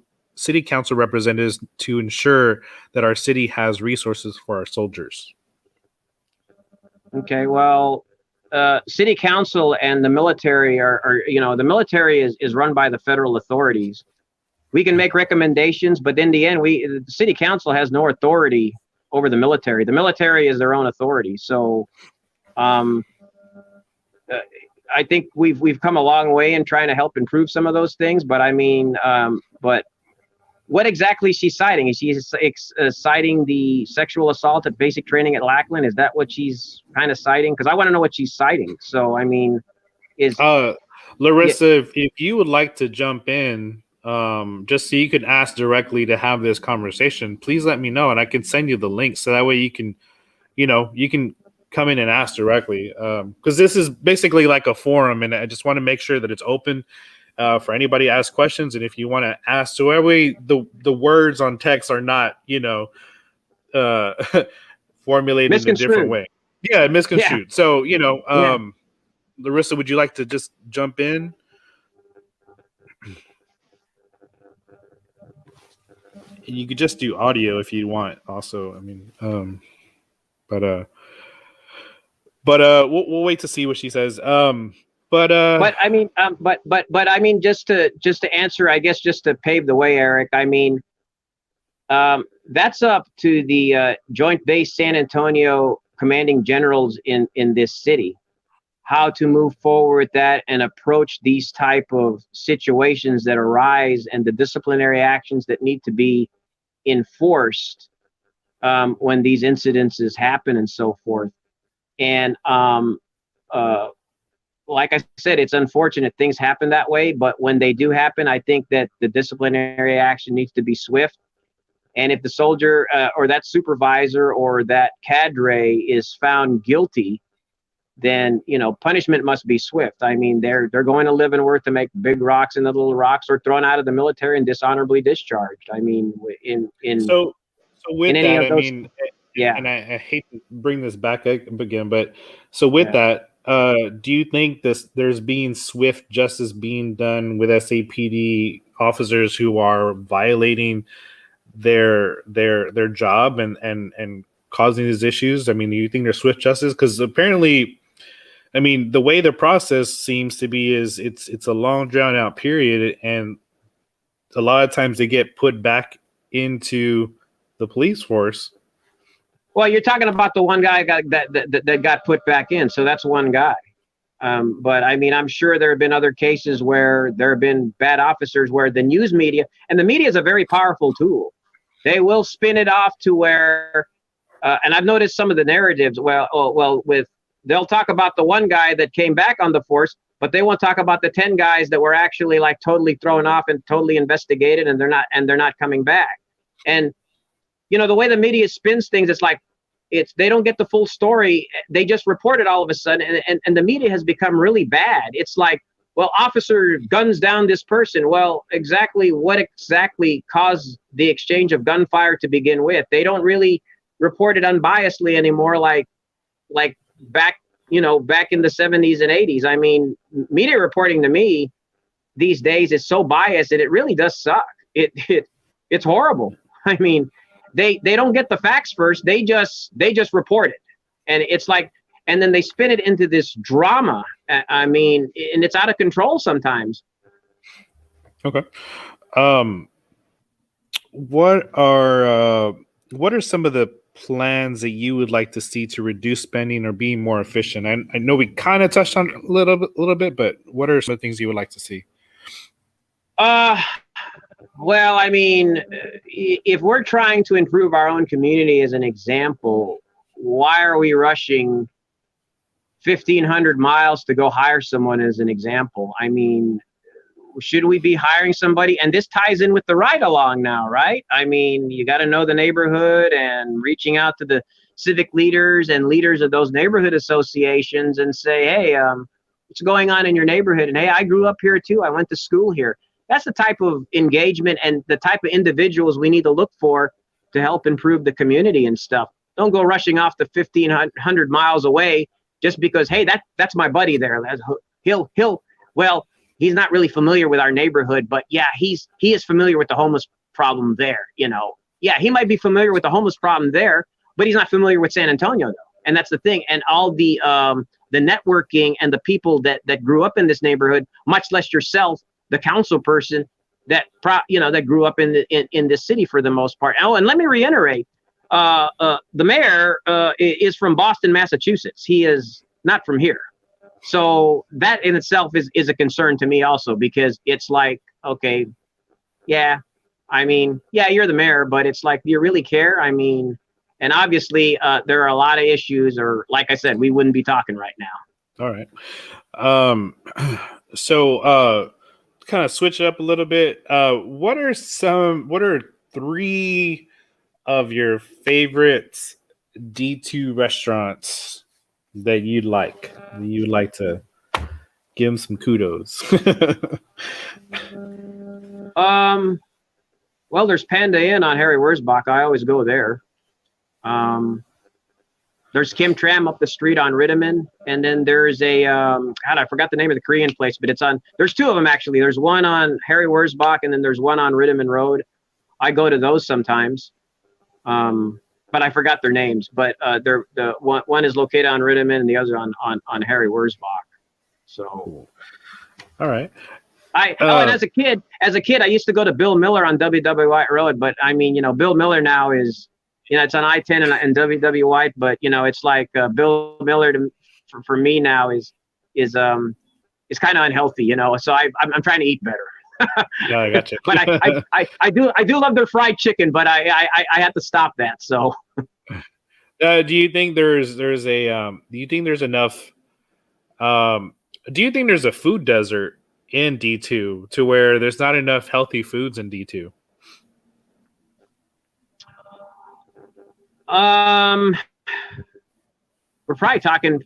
representatives to ensure that our city has resources for our soldiers. Okay, well, city council and the military are the military is run by the federal authorities. We can make recommendations, but in the end, the city council has no authority over the military. The military is their own authority. So, I think we've come a long way in trying to help improve some of those things, but I mean, but what exactly she's citing? Is she citing the sexual assault at basic training at Lackland? Is that what she's kind of citing? Because I want to know what she's citing. So, I mean, Larissa, if you would like to jump in, just so you can ask directly to have this conversation, please let me know, and I can send you the link so that way you can, you can come in and ask directly. Because this is basically like a forum, and I just want to make sure that it's open for anybody to ask questions. And if you want to ask, so that way the words on text are not, uh, formulated in a different way. Yeah, misconstrued. Yeah. So, Larissa, would you like to just jump in? And you could just do audio if you want. Also, I mean, but we'll wait to see what she says. But I mean, but I mean, just to answer, I guess, just to pave the way, Eric. I mean, that's up to the Joint Base San Antonio commanding generals in this city, how to move forward with that and approach these type of situations that arise and the disciplinary actions that need to be enforced when these incidences happen and so forth. And like I said, it's unfortunate things happen that way, but when they do happen, I think that the disciplinary action needs to be swift. And if the soldier or that supervisor or that cadre is found guilty, then punishment must be swift. I mean, they're going to live and work to make big rocks into little rocks, or thrown out of the military and dishonorably discharged. I mean, so with in that, I mean, yeah. And I hate to bring this back up again, but so with that, do you think there's being swift justice being done with SAPD officers who are violating their job and causing these issues? I mean, do you think there's swift justice? Because apparently, I mean, the way the process seems to be is it's a long drawn out period, and a lot of times they get put back into the police force. Well, you're talking about the one guy that got put back in, so that's one guy. But I mean, I'm sure there have been other cases where there have been bad officers where the news media, and the media is a very powerful tool. They will spin it off to where, and I've noticed some of the narratives. They'll talk about the one guy that came back on the force, but they won't talk about the 10 guys that were actually like totally thrown off and totally investigated, and they're not coming back. And the way the media spins things, it's like they don't get the full story. They just report it all of a sudden, and the media has become really bad. It's like, well, officer guns down this person. Well, what exactly caused the exchange of gunfire to begin with? They don't really report it unbiasedly anymore, like back in the 70s and 80s. I mean, media reporting to me these days is so biased, and it really does suck. It's horrible. I mean, they don't get the facts first. They just report it, and it's like, and then they spin it into this drama. I mean, and it's out of control sometimes. Okay. What are some of the plans that you would like to see to reduce spending or being more efficient? I know we kind of touched on a little bit, but what are some of the things you would like to see? Well, I mean, if we're trying to improve our own community as an example, why are we rushing 1,500 miles to go hire someone as an example? I mean, should we be hiring somebody? And this ties in with the ride along now, right? I mean, you got to know the neighborhood and reaching out to the civic leaders and leaders of those neighborhood associations and say, hey, what's going on in your neighborhood? And hey, I grew up here too. I went to school here. That's the type of engagement and the type of individuals we need to look for to help improve the community and stuff. Don't go rushing off the 1,500 miles away just because, hey, that's my buddy there. Well, he's not really familiar with our neighborhood, but yeah, he is familiar with the homeless problem there. Yeah, he might be familiar with the homeless problem there, but he's not familiar with San Antonio though. And that's the thing. And all the networking and the people that grew up in this neighborhood, much less yourself, the council person that grew up in this city for the most part. Oh, and let me reiterate, the mayor is from Boston, Massachusetts. He is not from here. So that in itself is a concern to me also, because it's like, okay, yeah, I mean, yeah, you're the mayor, but it's like, do you really care? I mean, and obviously there are a lot of issues, or like I said, we wouldn't be talking right now. All right. Um, so kind of switch it up a little bit. What are three of your favorite D2 restaurants that you'd like? You'd like to give them some kudos. Well, there's Panda Inn on Harry Wurzbach. I always go there. There's Kim Tram up the street on Rittiman, and then there's a God, I forgot the name of the Korean place, but there's two of them actually. There's one on Harry Wurzbach, and then there's one on Rittiman Road. I go to those sometimes, but I forgot their names. But the one is located on Rittiman, and the other on Harry Wurzbach. So, all right. And as a kid, I used to go to Bill Miller on W.W. White Road, but I mean, Bill Miller now is. It's on I-10 and W.W. White, but it's like Bill Miller for me now is kind of unhealthy, So I'm trying to eat better. Yeah, I got you. But I do love their fried chicken, but I have to stop that. So, do you think there's enough? Do you think there's a food desert in D2 to where there's not enough healthy foods in D2? We're probably talking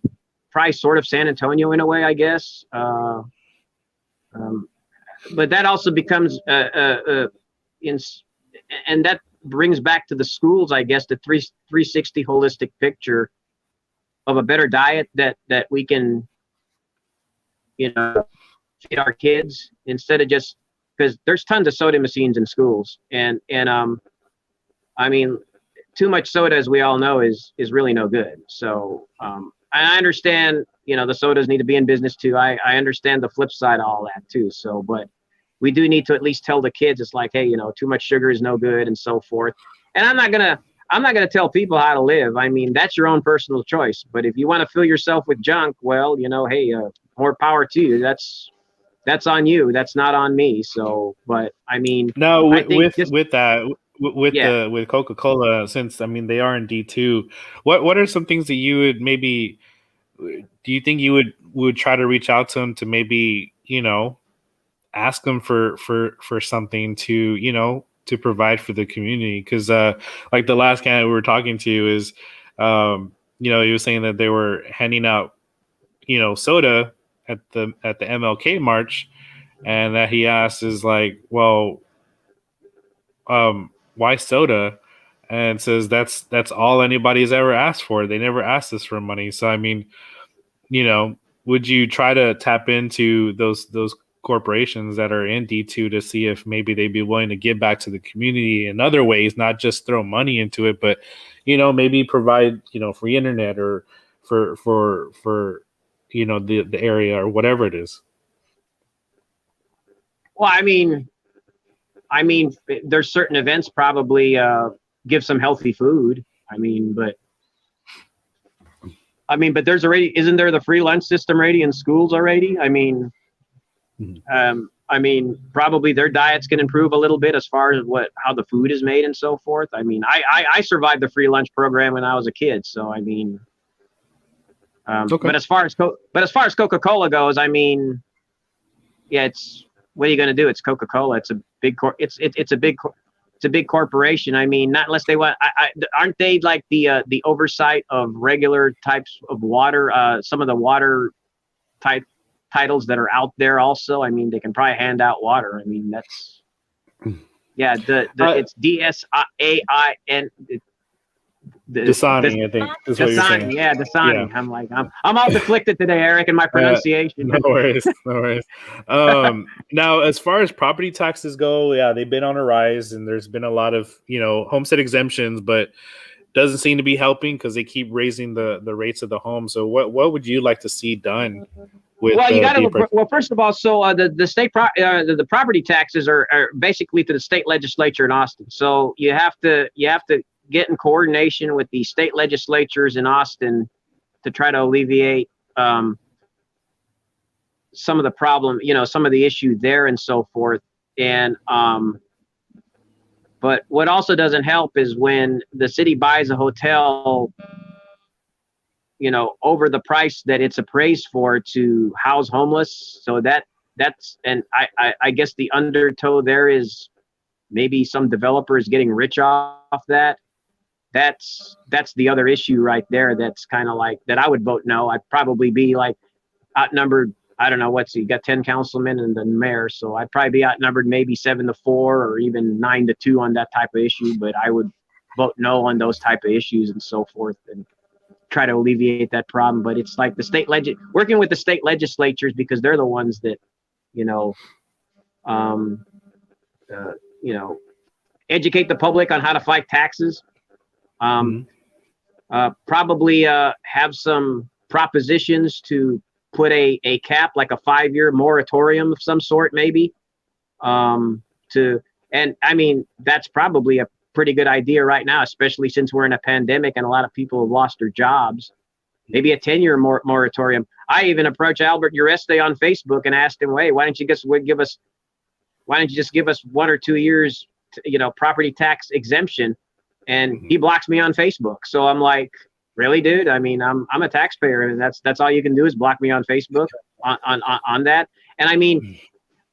sort of San Antonio in a way, I guess. But that also becomes and that brings back to the schools, I guess, the 360 holistic picture of a better diet that we can, feed our kids instead of just because there's tons of soda machines in schools, and I mean, too much soda, as we all know, is really no good. So I understand, the sodas need to be in business too. I understand the flip side of all that too. So, but we do need to at least tell the kids, it's like, hey, too much sugar is no good and so forth. And I'm not gonna tell people how to live. I mean, that's your own personal choice. But if you want to fill yourself with junk, well, hey, more power to you. That's on you. That's not on me. So, but I mean, no, I think with CocaCola, since I mean they are in D2, what are some things that you would maybe? Do you think you would try to reach out to them to maybe ask them for something to to provide for the community? Because like the last guy we were talking to is he was saying that they were handing out soda at the MLK march, and that he asked is like, well, why soda? And says that's all anybody's ever asked for. They never asked us for money. So I mean, would you try to tap into those corporations that are in D2 to see if maybe they'd be willing to give back to the community in other ways, not just throw money into it, but maybe provide free internet or for the area or whatever it is. Well, I mean, there's certain events probably give some healthy food. But there's already, isn't there the free lunch system already in schools already? Probably their diets can improve a little bit as far as how the food is made and so forth. I survived the free lunch program when I was a kid. So, okay. But as far as Coca-Cola goes, yeah, what are you going to do? It's Coca-Cola. It's a big it's a big corporation. Not unless they want. Aren't they like the oversight of regular types of water? Some of the water type titles that are out there also. They can probably hand out water. That's it's DSAIN. Dasani, I think is what you're saying. Yeah, Dasani. Yeah. I'm all deflected today, Eric, in my pronunciation. No worries. Now, as far as property taxes go, yeah, they've been on a rise, and there's been a lot of homestead exemptions, but doesn't seem to be helping because they keep raising the rates of the home. So, what would you like to see done? Well, first of all, so the state the property taxes are basically to the state legislature in Austin. So you have to get in coordination with the state legislatures in Austin to try to alleviate some of the problem, some of the issue there and so forth. And But what also doesn't help is when the city buys a hotel, over the price that it's appraised for to house homeless. So that's and I guess the undertow there is maybe some developers getting rich off that. That's the other issue right there. That's kind of like that. I would vote no. I'd probably be like outnumbered. I don't know what's you got 10 councilmen and the mayor, so I'd probably be outnumbered maybe 7-4 or even 9-2 on that type of issue. But I would vote no on those type of issues and so forth, and try to alleviate that problem. But it's like working with the state legislatures, because they're the ones that um, uh, you know educate the public on how to fight taxes. Probably have some propositions to put a cap, like a 5-year moratorium of some sort, maybe. And I mean, that's probably a pretty good idea right now, especially since we're in a pandemic and a lot of people have lost their jobs. Maybe a 10-year moratorium. I even approached Albert Ureste on Facebook and asked him, "Hey, why don't you just give us 1 or 2 years, property tax exemption?" And he blocks me on Facebook. So I'm like, really, dude? I mean, I'm a taxpayer, and that's all you can do is block me on Facebook on that. And I mean,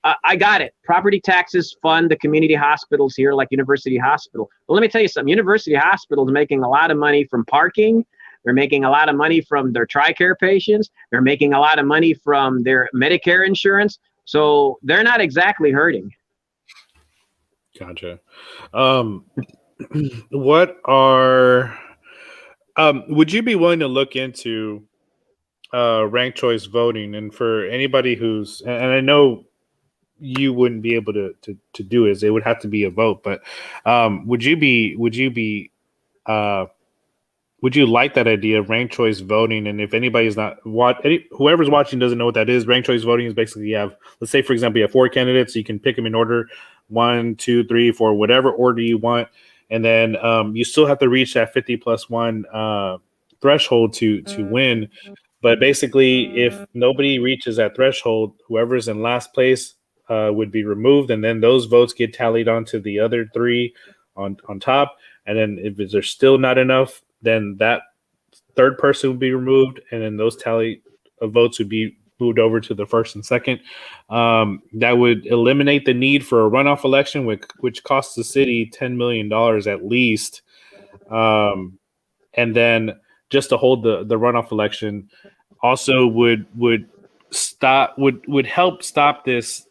I got it. Property taxes fund the community hospitals here, like University Hospital. But let me tell you something. University Hospital is making a lot of money from parking. They're making a lot of money from their TRICARE patients. They're making a lot of money from their Medicare insurance. So they're not exactly hurting. Gotcha. What are would you be willing to look into ranked choice voting? And for anybody and I know you wouldn't be able to do it, it would have to be a vote, but would you like that idea of ranked choice voting? And if anybody's whoever's watching doesn't know what that is, ranked choice voting is basically let's say, for example, you have 4 candidates, so you can pick them in order 1, 2, 3, 4, whatever order you want. And then you still have to reach that 50+1 threshold to win. But basically, if nobody reaches that threshold, whoever's in last place would be removed. And then those votes get tallied onto the other 3 on top. And then if there's still not enough, then that third person would be removed. And then those tally of votes would be moved over to the first and second. That would eliminate the need for a runoff election, which costs the city $10 million at least. And then just to hold the runoff election also would help stop this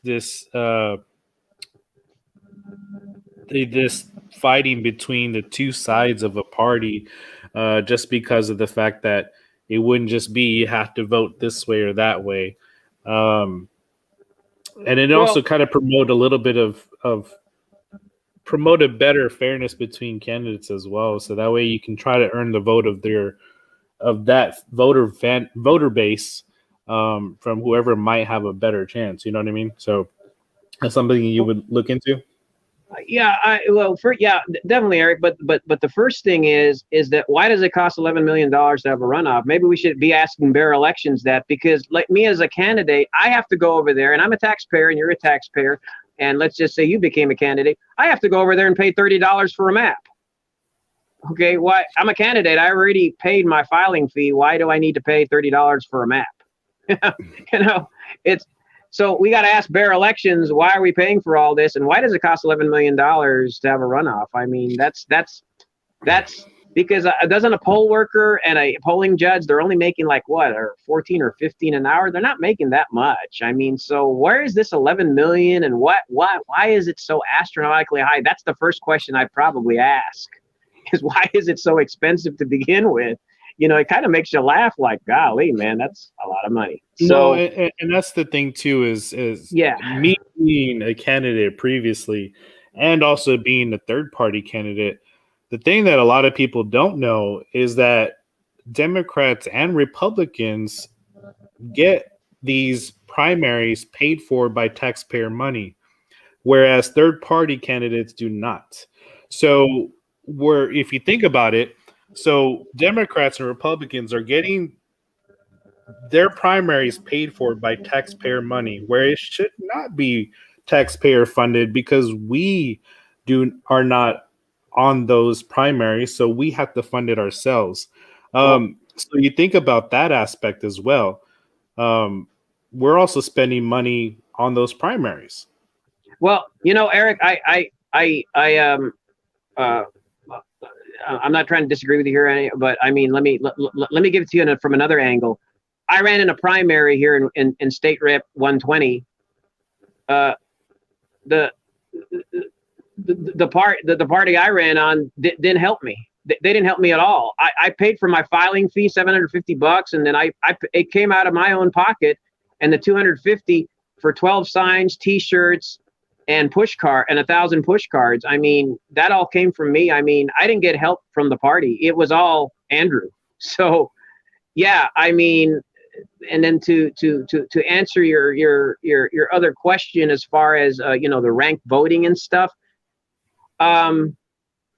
fighting between the two sides of a party, just because of the fact that it wouldn't just be you have to vote this way or that way. And it also kind of promote a little bit of promote a better fairness between candidates as well. So that way you can try to earn the vote of that voter base from whoever might have a better chance. You know what I mean? So that's something you would look into. Definitely, Eric. But the first thing is that why does it cost $11 million to have a runoff? Maybe we should be asking Bear Elections that, because like me as a candidate, I have to go over there, and I'm a taxpayer and you're a taxpayer. And let's just say you became a candidate. I have to go over there and pay $30 for a map. Okay, why? I'm a candidate. I already paid my filing fee. Why do I need to pay $30 for a map? So we got to ask Bear Elections, why are we paying for all this, and why does it cost $11 million to have a runoff? I mean, that's because doesn't a poll worker and a polling judge, they're only making like what, or 14 or 15 an hour? They're not making that much. I mean, so where is this 11 million, and why is it so astronomically high? That's the first question I probably ask, is why is it so expensive to begin with? It kind of makes you laugh, like, golly, man, that's a lot of money. So, and that's the thing too, is me being a candidate previously and also being a third party candidate. The thing that a lot of people don't know is that Democrats and Republicans get these primaries paid for by taxpayer money, whereas third party candidates do not. So if you think about it, so Democrats and Republicans are getting their primaries paid for by taxpayer money, where it should not be taxpayer funded, because we, are not on those primaries, so we have to fund it ourselves. Well, So you think about that aspect as well. We're also spending money on those primaries. well, Eric, uh, I'm not trying to disagree with you here, but I mean, let me give it to you from another angle. I ran in a primary here in State Rep 120. Uh, the the party I ran on didn't help me. They didn't help me at all. I paid for my filing fee, $750, and then it came out of my own pocket, and the 250 for 12 signs, T-shirts, and 1,000 push cards. I mean, that all came from me. I mean, I didn't get help from the party. It was all Andrew. So yeah, I mean, and then to answer your other question as far as the ranked voting and stuff.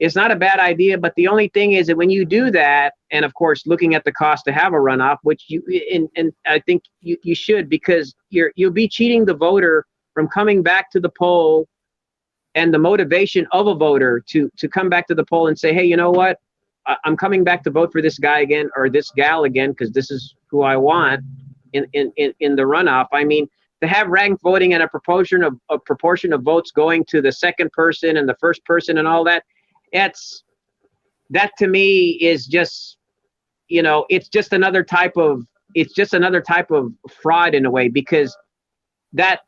It's not a bad idea, but the only thing is that when you do that, and of course looking at the cost to have a runoff, which and I think you should, because you'll be cheating the voter from coming back to the poll, and the motivation of a voter to come back to the poll and say, hey, you know what, I'm coming back to vote for this guy again or this gal again because this is who I want in the runoff. I mean, to have ranked voting and a proportion of votes going to the second person and the first person and all that, that to me is just, it's just another type of fraud in a way, because that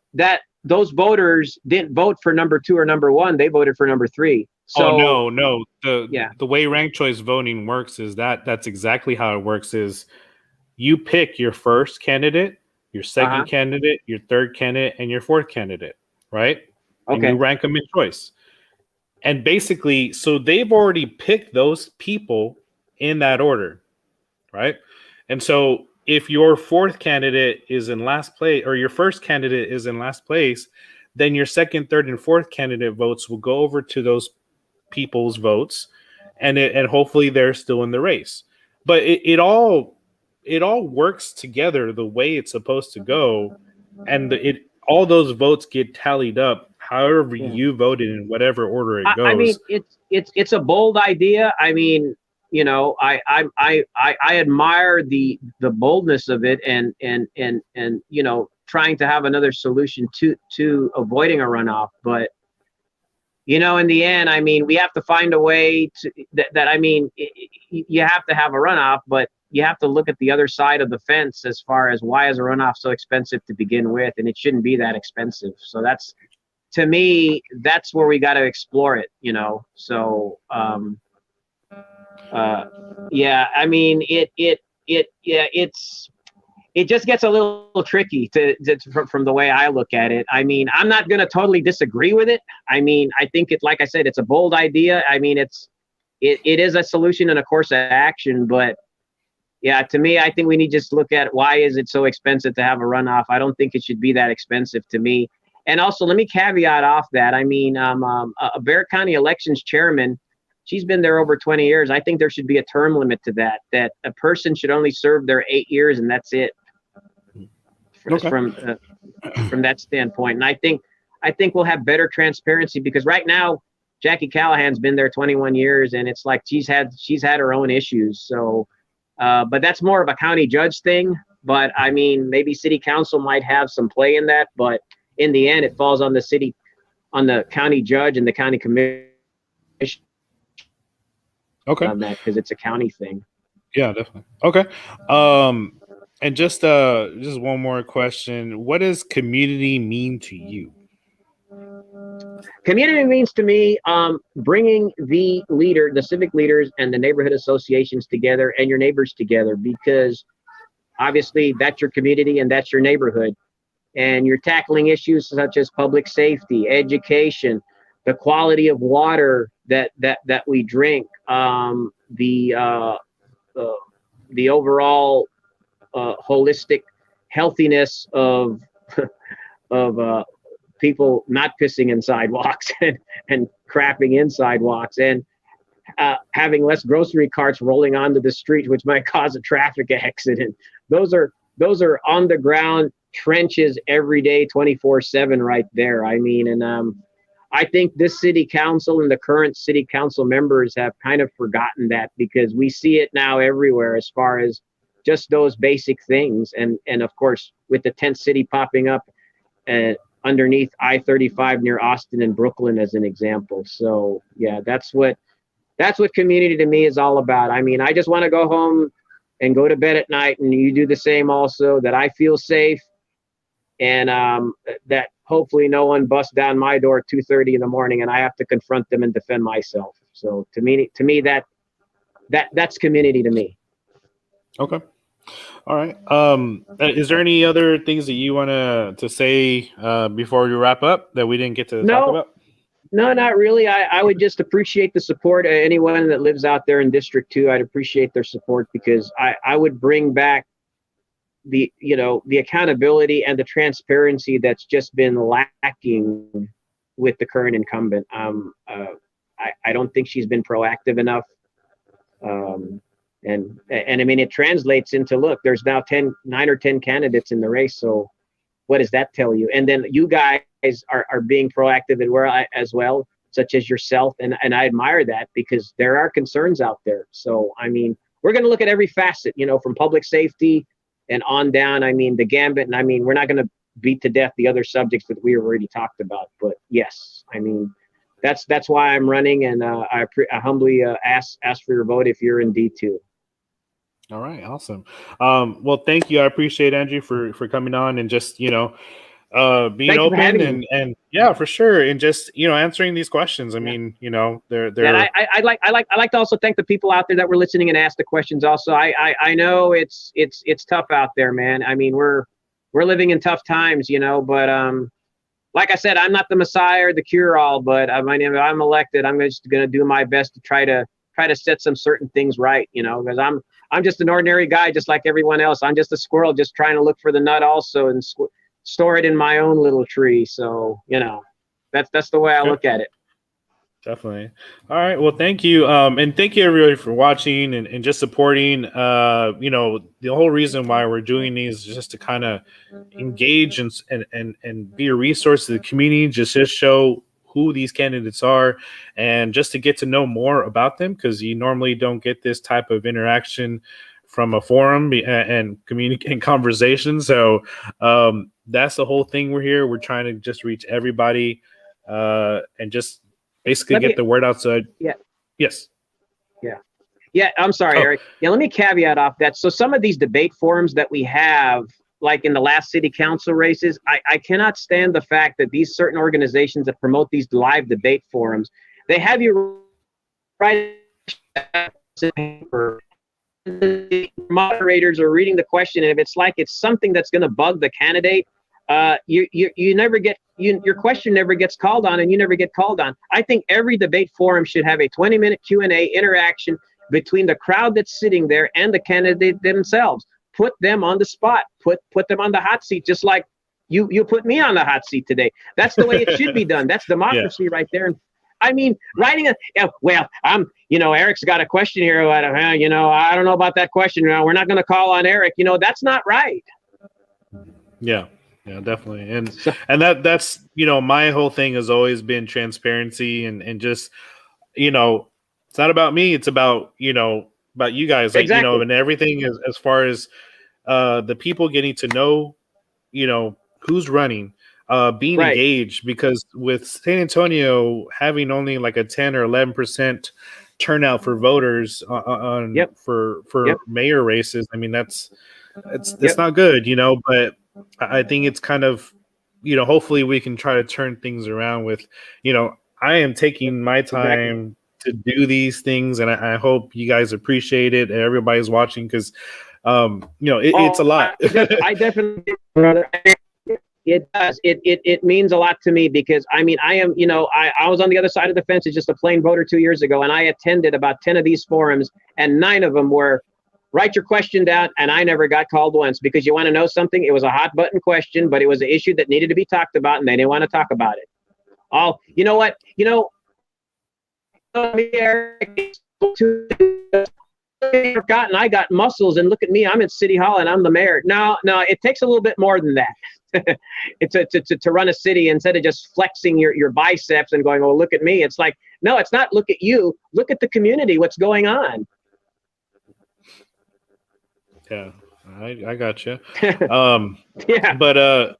those voters didn't vote for number 2 or number 1, they voted for number 3. So no. The way ranked choice voting works is that's exactly how it works. Is you pick your first candidate, your second candidate, your third candidate, and your fourth candidate, right? And you rank them in choice. And basically, so they've already picked those people in that order, right? And so if your fourth candidate is in last place, or your first candidate is in last place, then your second, third, and fourth candidate votes will go over to those people's votes, and hopefully they're still in the race. But it all works together the way it's supposed to go, and all those votes get tallied up however you voted in whatever order it goes. I mean, it's a bold idea. I mean, I admire the boldness of it, and trying to have another solution to avoiding a runoff. But in the end, I mean, we have to find a way to that. I mean, you have to have a runoff, but you have to look at the other side of the fence as far as why is a runoff so expensive to begin with, and it shouldn't be that expensive. So to me, that's where we got to explore it. So yeah, I mean, it just gets a little tricky from the way I look at it. I mean, I'm not going to totally disagree with it. I mean, I think like I said, it's a bold idea. I mean, it is a solution and a course of action, but yeah, to me, I think we need to just look at why is it so expensive to have a runoff. I don't think it should be that expensive to me. And also, let me caveat off that. I mean, a Bexar County elections chairman, she's been there over 20 years. I think there should be a term limit to that a person should only serve their 8 years and that's it. From that standpoint. And I think we'll have better transparency, because right now Jackie Callahan's been there 21 years and it's like she's had her own issues. So but that's more of a county judge thing. But I mean, maybe city council might have some play in that, but in the end it falls on the county judge and the county commission on that, because it's a county thing. Yeah, definitely. Okay. And just one more question. What does community mean to you? Community means to me bringing the civic leaders and the neighborhood associations together and your neighbors together, because obviously that's your community and that's your neighborhood. And you're tackling issues such as public safety, education, the quality of water that we drink, the overall holistic healthiness of people not pissing in sidewalks and crapping in sidewalks, and having less grocery carts rolling onto the street, which might cause a traffic accident. Those are on the ground trenches every day, 24/7 right there. I mean, and I think this city council and the current city council members have kind of forgotten that, because we see it now everywhere as far as just those basic things. And of course, with the tent city popping up underneath I-35 near Austin and Brooklyn as an example. So yeah, that's what community to me is all about. I mean, I just want to go home and go to bed at night, and you do the same also, that I feel safe, and that hopefully no one busts down my door at 2:30 in the morning and I have to confront them and defend myself. So to me that's community to me. Okay. All right. Is there any other things that you want to say before we wrap up that we didn't get to talk about? No, not really. I would just appreciate the support. Anyone that lives out there in District 2, I'd appreciate their support, because I would bring back the accountability and the transparency that's just been lacking with the current incumbent. I don't think she's been proactive enough. And I mean, it translates into, look, there's now 9 or 10 candidates in the race. So what does that tell you? And then you guys are being proactive as well, such as yourself. And I admire that, because there are concerns out there. So, I mean, we're going to look at every facet, from public safety and on down. I mean, the gambit. And I mean, we're not going to beat to death the other subjects that we already talked about. But yes, I mean, that's why I'm running. And I humbly ask for your vote if you're in D2. All right. Awesome. Well, thank you. I appreciate Andrew for coming on and just, being open and yeah, for sure. And just, answering these questions. I mean, they're. And I like to also thank the people out there that were listening and asked the questions also. I know it's tough out there, man. I mean, we're living in tough times, but like I said, I'm not the Messiah or the cure-all, but I'm elected. I'm just going to do my best to try to set some certain things right, because I'm just an ordinary guy, just like everyone else. I'm just a squirrel, just trying to look for the nut also and store it in my own little tree. So, that's the way I look at it. Definitely. All right. Well, thank you. And thank you everybody for watching and just supporting. The whole reason why we're doing these is just to kind of engage and be a resource to the community, just to show who these candidates are, and just to get to know more about them, because you normally don't get this type of interaction from a forum and communicating conversation. So that's the whole thing. We're here. We're trying to just reach everybody and just basically get the word out. So yeah. Yes. Yeah. I'm sorry, Eric. Yeah. Let me caveat off that. So some of these debate forums that we have, like in the last city council races, I cannot stand the fact that these certain organizations that promote these live debate forums, they have you write paper. The moderators are reading the question, and if it's like it's something that's going to bug the candidate, you never get your question never gets called on, and you never get called on. I think every debate forum should have a 20-minute Q&A interaction between the crowd that's sitting there and the candidate themselves. Put them on the spot. Put them on the hot seat, just like you put me on the hot seat today. That's the way it should be done. That's democracy right there. And I mean, writing Eric's got a question here. I don't know about that question. We're not going to call on Eric. That's not right. Yeah, definitely. And that's, my whole thing has always been transparency and just, it's not about me. It's about, about you guys, like, exactly. And everything is as far as the people getting to know, who's running, being right. engaged, because with San Antonio having only like a 10 or 11% turnout for voters for mayor races, I mean, that's not good, but I think it's kind of, hopefully we can try to turn things around with, I am taking my time to do these things, and I hope you guys appreciate it and everybody's watching, because it's a lot. I definitely, brother. It does. It means a lot to me, because I mean, I am, I was on the other side of the fence as just a plain voter 2 years ago, and I attended about 10 of these forums, and 9 of them were write your question down, and I never got called once, because you want to know something? It was a hot button question, but it was an issue that needed to be talked about, and they didn't want to talk about it. You know what? Forgotten I got muscles, and look at me, I'm at City Hall and I'm the mayor. No, it takes a little bit more than that. it's to run a city, instead of just flexing your biceps and going, oh, look at me. It's like, no, it's not look at you. Look at the community. What's going on? Yeah, I got you. Yeah. But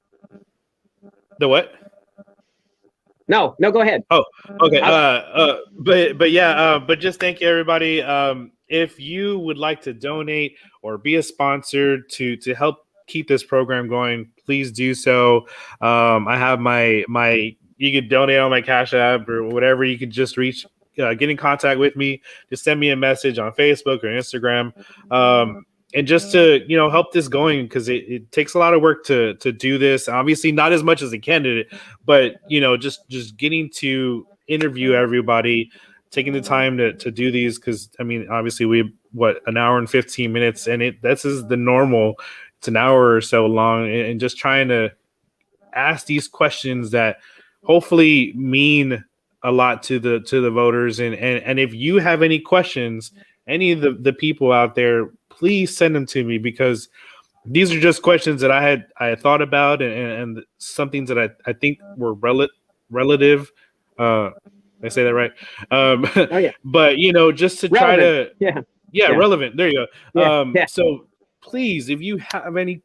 the what? No, go ahead. Oh, okay. But yeah, but just thank you, everybody. If you would like to donate or be a sponsor to help keep this program going, please do so. I have my you could donate on my Cash App or whatever. You could just get in contact with me. Just send me a message on Facebook or Instagram. And just to help this going, because it takes a lot of work to do this. Obviously, not as much as a candidate, but just getting to interview everybody, taking the time to do these, because I mean, obviously we an hour and 15 minutes, and this is the normal. It's an hour or so long, and just trying to ask these questions that hopefully mean a lot to the voters. And if you have any questions, any of the people out there, please send them to me, because these are just questions that I had thought about, and some things that I think were relative. Did I say that right? Oh yeah. But just to Relevant. try to relevant. There you go. So please, if you have any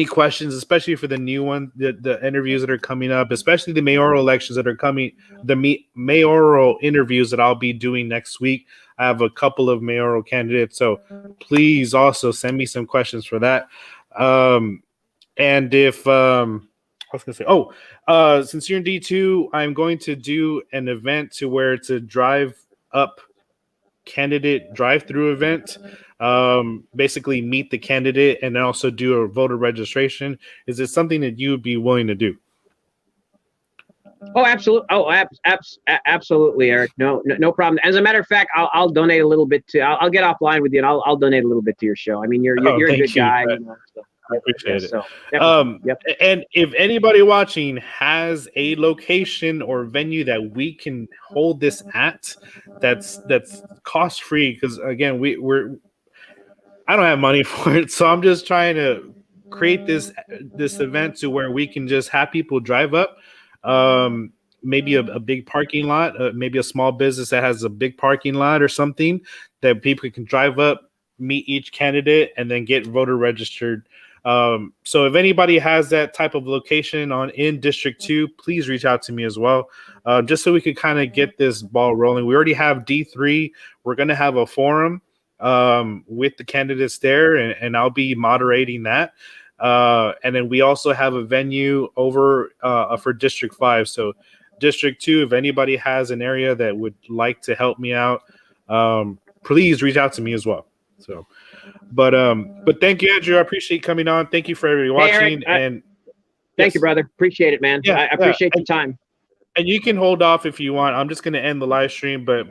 questions, especially for the new one, the interviews that are coming up, especially the mayoral elections that are coming, the mayoral interviews that I'll be doing next week. I have a couple of mayoral candidates, so please also send me some questions for that. And if I was gonna say, since you're in D2, I'm going to do an event to where it's a drive up candidate drive-through event. Basically meet the candidate and also do a voter registration. Is it something that you would be willing to do? Oh, absolutely. Oh, absolutely, Eric. No problem. As a matter of fact, I'll donate a little bit to. I'll get offline with you, and I'll donate a little bit to your show. I mean, you're a good guy. So. I appreciate it. So, yep. And if anybody watching has a location or venue that we can hold this at, that's cost free, because again, I don't have money for it, so I'm just trying to create this event to where we can just have people drive up. Maybe a big parking lot, maybe a small business that has a big parking lot or something that people can drive up, meet each candidate, and then get voter registered. So if anybody has that type of location in District 2, please reach out to me as well, just so we could kind of get this ball rolling. We already have D3. We're going to have a forum with the candidates there, and I'll be moderating that. And then we also have a venue over for District 5. So District 2, if anybody has an area that would like to help me out, please reach out to me as well. So, but thank you, Andrew. I appreciate coming on. Thank you for everybody watching. Eric, thank you, brother. Appreciate it, man. I appreciate your time. And you can hold off if you want. I'm just going to end the live stream, but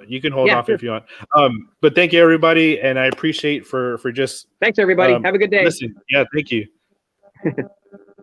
you can hold off if you want. But thank you, everybody, and I appreciate for just. Thanks, everybody. Have a good day. Listen, thank you.